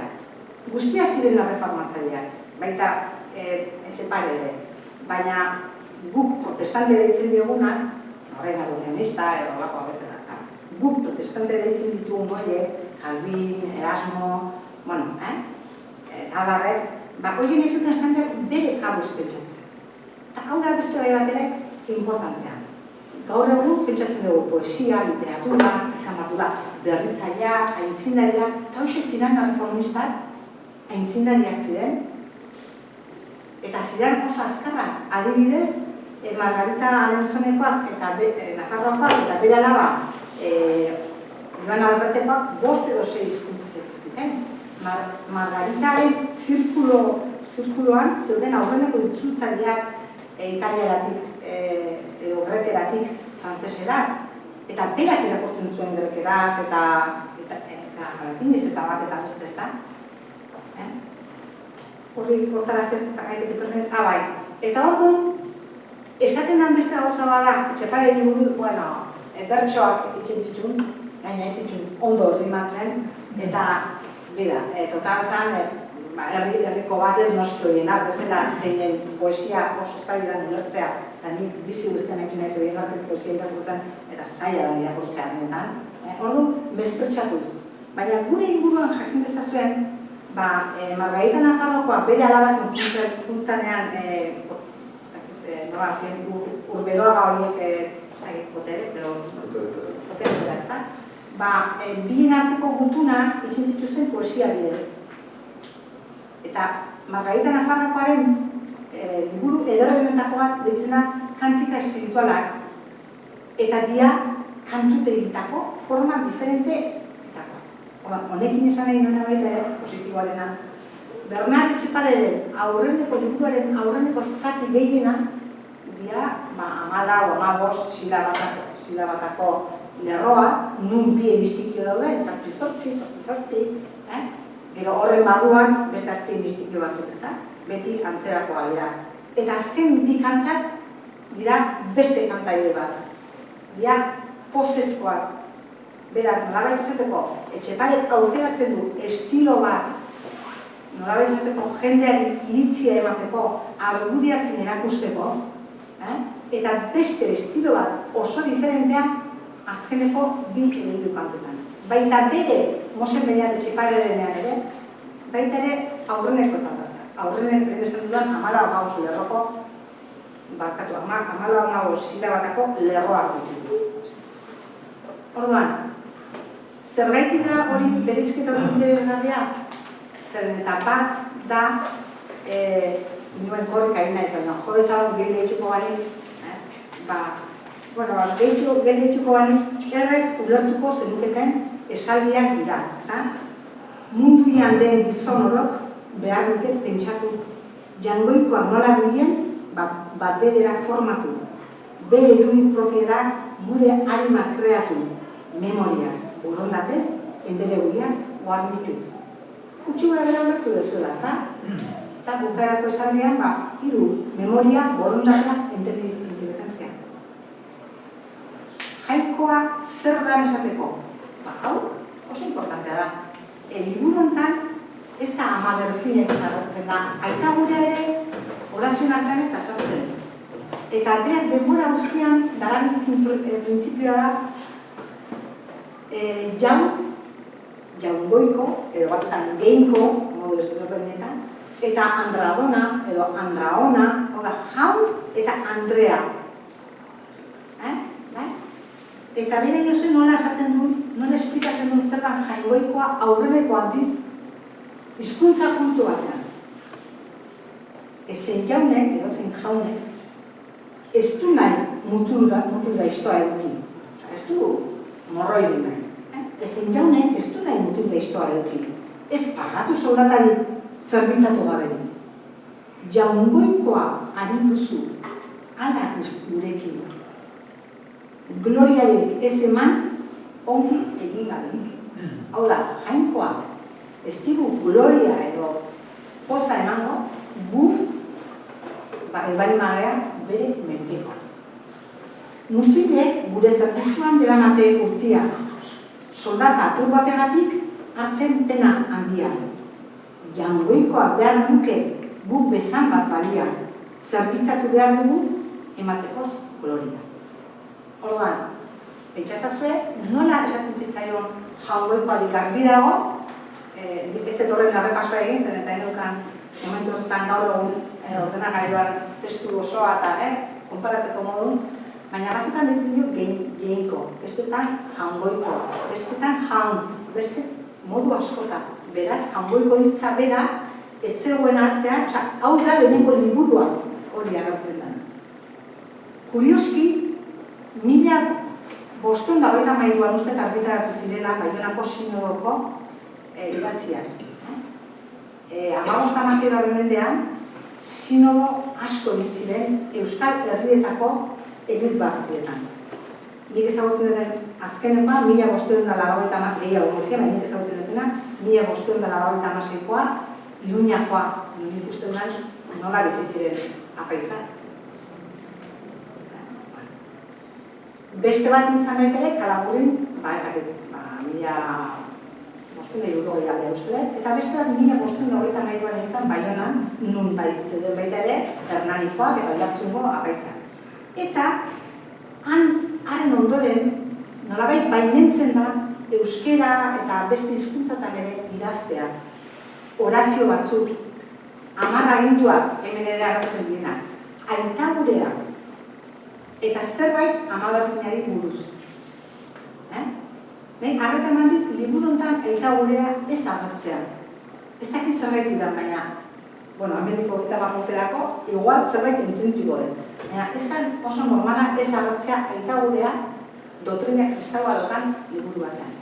Guztia ziren reformatzaileak, baita etxepare ere. Baina guk protestante deitzen diogunak, horrein alusionista edo lakoa bezala, guk protestante deitzen ditugun goiek, Calvin, Erasmo, bueno, eta barrek, horien ez duten jendeak bere kabuz pentsatzen. Eta hau da beste bai bat ere importantea. Gaur egun pentsatzen dugu poesia, literatura, izan bat da, berritzaileak, aintzindariak, eta hoxe ziren reformistak, aintzindariak ziren, eta ziren oso azkarra. Adibidez, Margarita Alentzonekoak eta Nafarroakoak eta bere alaba Joan Albertekoak 5 edo 6 hizkuntza zekizkiten. Margaritaren zirkuloan zeuden aurreneko itzultzaileak italiaratik edo grekeratik frantsesera, eta berak irakurtzen zuen grekeraz eta latinez eta bat eta beste ez da. Hortara zertagaitek etorrenez, bai. Eta orduan, esaten den beste gauza bada, etxepare digurut, bertsoak itxen zituen, gaina etitxun ondo rimatzen, eta bida, total zan, herriko bat ez noski horienak, bezala zeinen poesia oso zaidan ulertzea, eta nik bizi guztian ekin nahi zuen artik poesia irakurtzen, eta zaila da irakurtzea honetan. Orduan, bezpertsatuz. Baina gure inguruan jakin dezazuen, Margarita Nafarroakoa bere alabak kuntzanean urberoaga horiek potere, ez da? Bien arteko gutunak itxen zituzten poesia bidez. Eta Margarita Nafarroakoaren liburu edorrementako bat deitzen da kantika espiritualak, eta dia kantutegitako forma diferente. Honekin esan nahi nuna baita positiboarena. Bernard Etxepareren aurreneko liburuaren aurreneko zati gehiena dira 14 silabatako lerroak, nun bi emistikio dauden, 7-8, gero horren barruan beste azpi emistikio batzuk ez da, beti antzerakoa dira. Eta azken bi kantak dira beste kantaide bat. Dira pozezkoak. Beraz, nolabait esateko, Etxeparek aukeratzen du estilo bat, nolabait esateko jendeari iritzia emateko, argudiatzen erakusteko, eta beste estilo bat oso diferentea azkeneko bi hiru kantetan. Baita bere, Mosen Beñat Etxeparerenean ere, baita ere aurrenekoetan da. Aurrenek esan dudan 14 lerroko, barkatu, 14 silabatako lerroak ditu. Orduan, zergaitik da hori bereizketa interesgarria? Zeren eta bat da, nioen korrika egin nahi zen, jo ezagun gelde dituko banitz, gelde dituko banitz, errez ulertuko zenuketen esaldiak dira, ezta? Munduian den gizon orok behar duke pentsatu jangoikoak nola duien, bat bedera formatu, bere irudik propierak gure harima kreatu, memoriaz, borondatez, endeleguiaz, guarditu. Utsi gura bera ulertu dezuela, ezta? Eta bukaerako esaldean, hiru, memoria, borondatea, inteligentzia. Jainkoa zer da esateko? Hau, oso importantea da. Liburu honetan, ez da ama Virginia izarratzen da, aita gure ere, orazioen artean ez da sartzen. Eta berak denbora guztian, darabikin printzipioa da, jaungoiko, edo batzutan geinko, modu estropenetan, eta andragona, edo andraona, oda jaun eta Andrea. Eta bere diozue nola esaten duen, nola esplikatzen duen zertan jaingoikoa aurreneko handiz, hizkuntza kultu batean. Ezen jaunek, edo zen jaunek, ez du nahi mutur da iztoa eduki. Ez du morroirik nahi. Ezen jaunek ez du nahi mutur da iztoa eduki. Ez pagatu soldatarik zerbitzatu gaberik. Jaungoikoa ari duzu, ala gurekin. Gloriarik ez eman, ongi egin gaberik. Hau da, jainkoa, ez digu gloria edo poza emango, gu, ebari magrean, bere menpeko. Mutilek gure zerbitzuan deramate urtia, soldata apur bategatik hartzen pena handia. Jangoikoa behar nuke guk bezan bat balia, zerbitzatu behar dugu ematekoz gloria. Orduan, pentsazazue, nola esaten zitzaion jaungoikoari garbi dago, ez etorren arrepasoa egin zen, eta enukan momentu horretan gaur egun ordenagailuan testu osoa eta konparatzeko modun, baina batzutan ditzen dio geinko, bestetan jaungoiko, bestetan jaun, beste modu askotan. Beraz, jaungoiko hitza bera, ez zegoen artean, hau da lehenengo liburua hori agertzen da. Kurioski, 1523an uste argitaratu zirela Baionako sinodoko idatziak. 15. mendean, sinodo asko ditziren Euskal Herrietako elizbarretietan. Nik ezagutzen duten azkenekoa, 1580 gehiago guztia, baina nik ezagutzen dutena, 1586koa, Iruñakoa, nik uste dudan nola bizi ziren apaizan. Beste bat nintzen baitere, Kalagurin, ez dakit, 1580 aldea uste, eta beste bat 1580an nintzen Baionan, nun zeuden baita ere, Hernanikoak eta Oiartzungo apaizan. Eta, haren ondoren, nolabait baimentzen da, euskera eta beste hizkuntzatan ere idaztea. Orazio batzuk, 10 aginduak hemen ere agertzen dira. Aita gurea, eta zerbait ama Virginiari buruz. Arreta eman dit, liburu honetan aita gurea ez agertzea. Ez dakit zerbait idan, baina, Ameriko 30 urterako, igual zerbait intentuko den. Baina ez da oso normala ez agertzea aita gurea doktrina kristaua dokan liburu batean.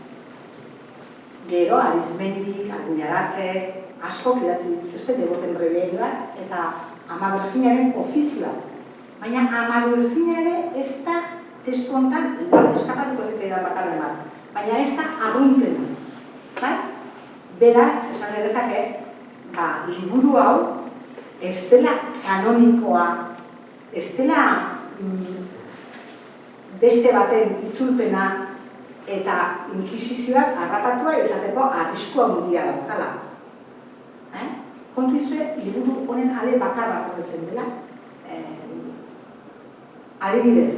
Gero, Arizmendik, Arguñaratze, asko kidatzen dituzte, degoten brebeirioak, eta ama Virginiaren ofizioa. Baina ama Virginia ere ez da testu honetan, igual eskapatuko zitzaidan bakarren bat, baina ez da arruntena. Beraz, esan edezake, liburu hau ez dela kanonikoa, ez dela beste baten itzulpena, eta inkisizioak harrapatua izateko arriskua handia daukala. Kontu izue, liburu honen ale bakarra horretzen dela. Adibidez,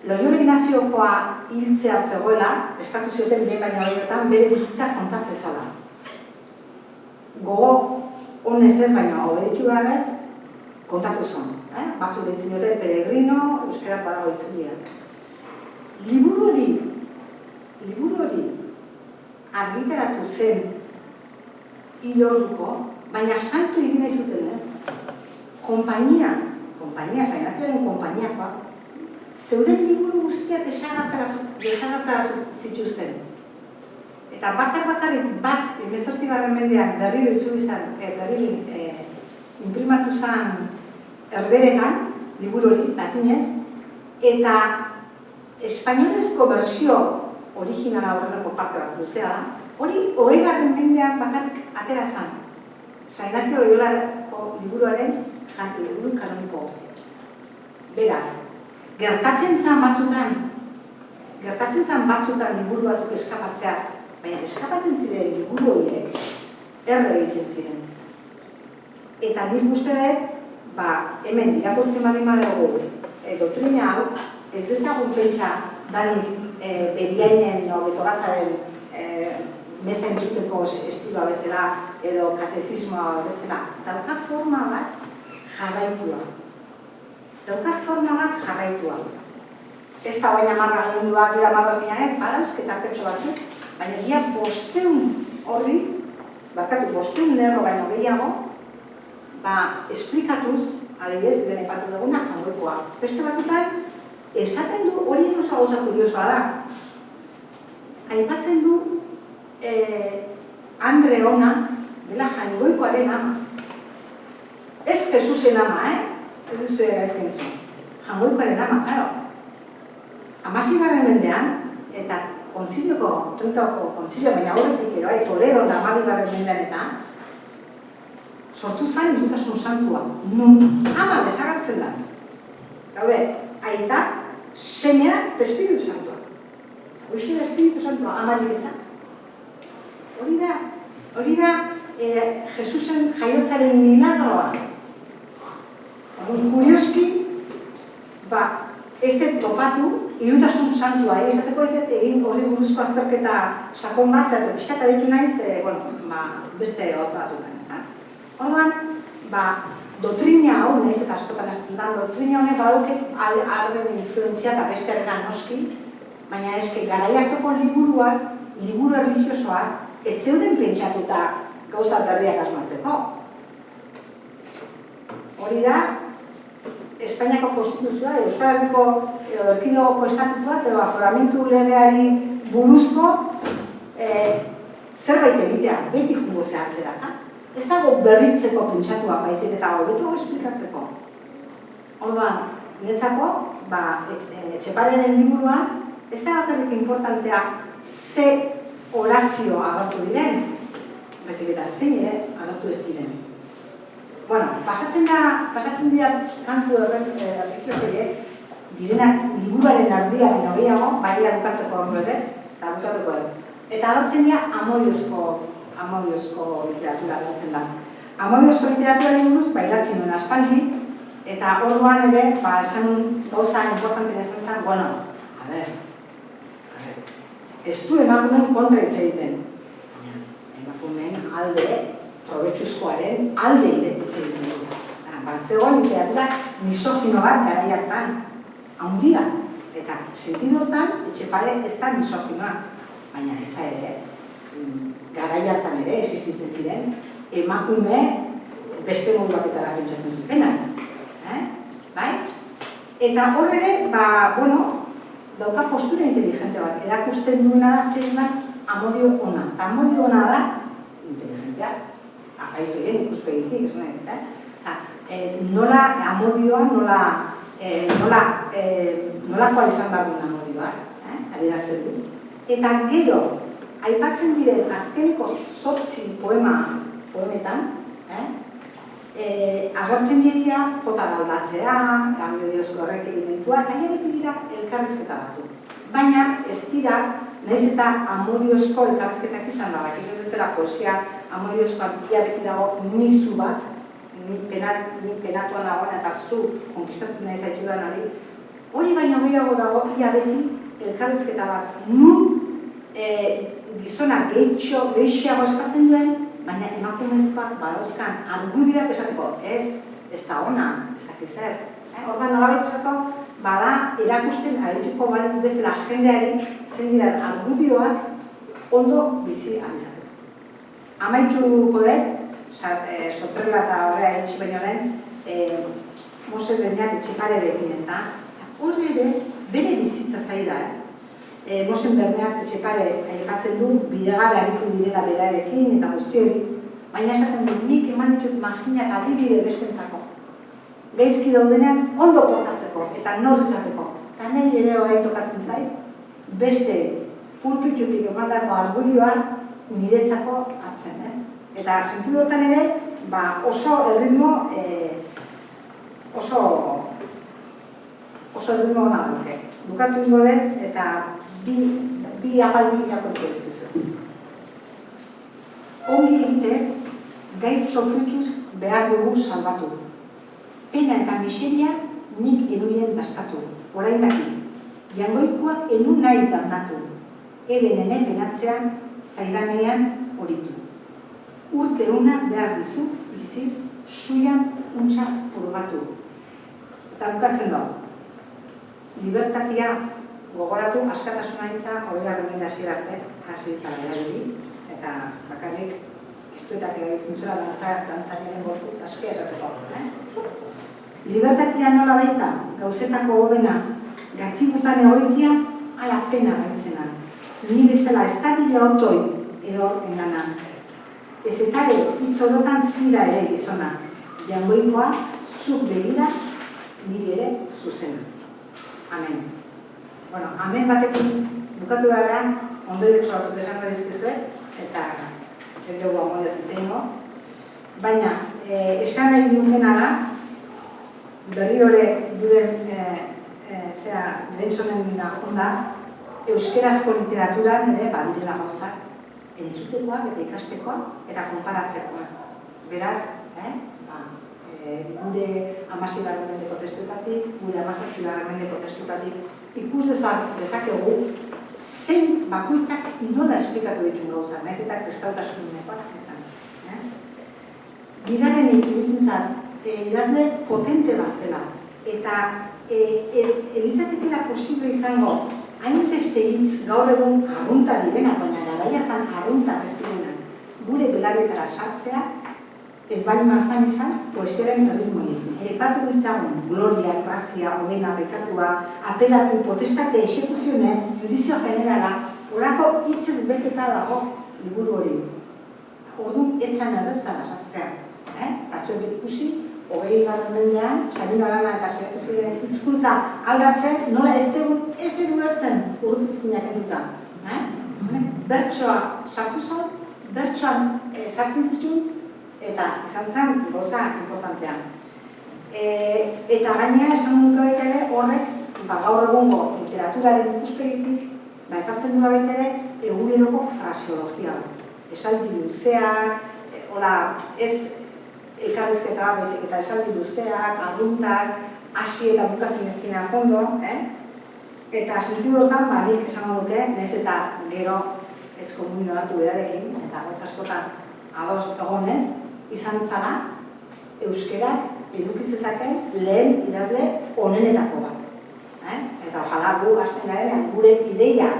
Loyola Ignaziokoa hiltzea zegoela, eskatu zioten behin baino horietan bere bizitza kontaz ezala. Gogo honez ez, baina obeditu beharrez, kontatu zuen. Batzuk ditzen dute peregrino, euskeraz badago itzulia. Liburu hori argitaratu zen hil orduko, baina santu egin nahi zuten ez, konpainia Sainazioaren konpainiakoak, zeuden liburu guztiak desagertara zituzten. Eta bakarrik bat, 18. mendean berriro itzuli zen, imprimatu zen herberetan, liburu hori, latinez, eta espainolezko bersio originala horreneko parte bat luzea da, hori 20. mendean bakarrik atera zen. San Ignacio Loyolako liburuaren liburu kanoniko guztiak. Beraz, gertatzen zan batzutan liburu batzuk eskapatzea, baina eskapatzen ziren liburu horiek erre egiten ziren. Eta nik uste dut, hemen irakurtzen baldin badugu doktrina hau, ez dezagun pentsa danik Beriainen o Betogazaren meza entzuteko estiloa bezala edo katezismoa bezala. Dauka forma bat jarraitua. Ez da baina marra aginduak, gira madorina ez, badauzketartetxo batzuk, baina gira 500 horri, bostehun lerro baino gehiago, esplikatuz, adibidez, beren epatu duguna Jaungoikoa. Beste batzutan, esaten du, hori oso gauza kuriosoa da. Aipatzen du Andreona dela Jaungoikoaren ama. Ez Jesusen ama, ez duzu egaizkentzun. Jaungoikoaren ama, karo. 16. mendean, eta konzilioko, Trentoko konzilio, baina horretik ero, Toledo da 12. mendean eta, sortu zen irutasun santua. Nun ama desagertzen da. Gaude, aita, semea eta espiritu santua. Hoxe da espiritu santua, amarik ezan. Hori da, Jesusen jaiotzaren milagroa. Kurioski, ez dut topatu, irutasun santua, esateko ez dut egin hori buruzko azterketa sakon bat, zertu pixka eta ditu naiz, beste hor batzutan, ez da. Orduan, dotrina hau, nahiz eta askotan esaten da, dotrina honek baduke arren influentzia eta beste arrean noski, baina eske garai harteko liburu erlijiosoak, ez zeuden pentsatuta gauza berriak asmatzeko. Hori da, Espainiako konstituzioa, Euskal Herriko Erkidegoko estatutuak edo aforamentu legeari buruzko zerbait egitea, beti jungo zehatzeraka. Ez dago berritzeko pentsatua, baizik eta hobeto esplikatzeko. Orduan, niretzako, Etxepareren liburuan, ez da bakarrik importantea ze orazio agertu diren, baizik eta zein ere agertu ez diren. Bueno, pasatzen dira kantu erregiosoiek, direnak liburuaren ardia baino gehiago, baina bukatzeko horretek, eta bukatuko edo. Eta agertzen dira amodiozko literatura agertzen da. Amodiozko literaturaren buruz, idatzi nuen aspaldi, eta orduan ere, esan gauza importanten esan zen, bueno, a ver, ez du emakumeen kontra hitz egiten. Emakumeen alde, probetxuzkoaren alde hitz egiten dugu. Zegoen literatura misogino bat garai hartan, handia. Eta sentidotan, Etxepare ez da misoginoa, baina ez da ere, garai hartan ere existitzen ziren, emakume beste modu batetara pentsatzen zutenak. Bai? Eta hor ere, dauka postura inteligente bat, erakusten duena da zein amodio ona. Amodio ona da, inteligentea, apaizo egin ikuspegitik, ez nahi, nola amodioa, nolakoa izan behar duen amodioak, adierazten du. Eta gero, aipatzen diren azkeneko 8 poemetan, agertzen dira jota galdatzea, amodiozko horrek elementua, eta beti dira elkarrizketa batzuk. Baina ez dira Nahiz eta amodiozko elkarrizketak izan da, bakit bezala poesia amodiozkoan ia beti dago nizu bat, ni penatuan nagoen eta zu konkistatu nahi zaitudan hori baina gehiago dago ia beti elkarrizketa bat nun gizonak gehiago eskatzen duen, baina emakumezkoak badauzkan argudioak esateko, ez da ona, ez dakiz zer. Ordan nolabaitzeko, bada erakusten arituko baliz bezala jendeari zein diren argudioak ondo bizi alizateko. Amaituko dut, Sotrela eta horrea etxi baino lehen, Mose Berniat Etxeparerekin ez da. Horre ere, bere bizitza zaida, Mose Berniat Etxepare aipatzen du bidegabe aritu direla berarekin eta guzti hori, baina esaten du, nik eman ditut maginak adibide bestentzako. Gaizki daudenean ondo portatzeko eta nor izateko. Eta niri ere orain tokatzen zait, beste pulpitutik emandako argudioa niretzako hartzen, ez? Eta sentidu hortan ere, oso erritmo ona duke. Bukatu ingo den eta bi apaldi irakurriko dizkizu. Ongi egitez, gaitz sofrituz behar dugu salbatu. Pena eta miseria nik enuien dastatu, orain dakit. Jangoikoak enun nahi dandatu, ebenene penatzean, zaidanean horitu. Urte una behar dizu, bizir, suian untxa purgatu. Eta bukatzen da. Libertatia gogoratu askatasuna hitza 20. mendea arte, kasi hitza berari, eta bakarrik iztuetak erabiltzen zuela dantzariaren gorputz askea esateko. Libertatia nola baita, gauzetako hobena, gatibutan egoitia, ala pena gaitzena. Ni bezala ez dadila otoi edor engana. Ez etare itzorotan fida ere gizona. Jangoikoa, zuk begira, niri ere zuzena. Amen. Bueno, amen batekin bukatu beharrean, ondorio batzuk esango dizkizuet, eta ez dugu amodio zitzeingo. Baina, esan nahi nukena da, berriore duren Bensonen ajunda, euskerazko literaturan ere badirela gauzak, entzutekoak eta ikastekoak eta konparatzekoak. Beraz, gure 16. mendeko testuetatik, gure 17. mendeko testuetatik, ikus dezakegu zein bakoitzak nola esplikatu dituen gauza, nahiz eta kristautasunekoak izan. Bigarrenik iruditzen zait, idazle potente bat zela, eta elitzatekela posible izango hainbeste hitz gaur egun arrunta direnak, baina garaiatan arrunta ez direnak, gure belarrietara sartzea, ez bali mazan izan, poesiaren erritmoiekin. Epatu ditzagun, gloria, grazia, hobena, bekatua, apelatu, potestate, exekuzionen, judizio generala, horako hitzez beteta dago liburu hori. Orduan, etzan errezara sartzea. Eta zuen ikusi, 20. mendean, Sabino Arana eta saiatu ziren hizkuntza aldatzen, nola ez dugu ez ulertzen urrutizkinak eduta. Bertsoa sartu zuen, bertsoan sartzen zituen, eta izan zen goza importantean. Eta gainera esan nuke baita ere horrek gaur egungo literaturaren ikuspegitik ekartzen dula baita ere eguneroko fraseologia. Esaldi luzeak, ez elkarrizketa baizik eta esaldi luzeak, arruntak, hasi eta bukatzen ez dinak ondo, eta sentidu hortan nik esango nuke, nahiz eta gero ez komunio hartu berarekin, eta goz askotan ados egonez, izan zara, euskerak edukizezaken lehen idazle onenetako bat. Eta ojala gu hasten garenean gure ideiak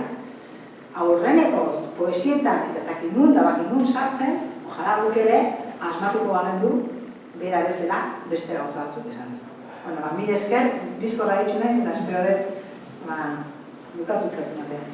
aurrenekoz, poesietan, eta ez dakit nun da bakit nun sartzen, ojala guk ere asmatuko garen du, bera bezala beste gauza batzuk esan ez. Mila esker, bizkorra ditu naiz, eta espero dut bukatu zaitu batean.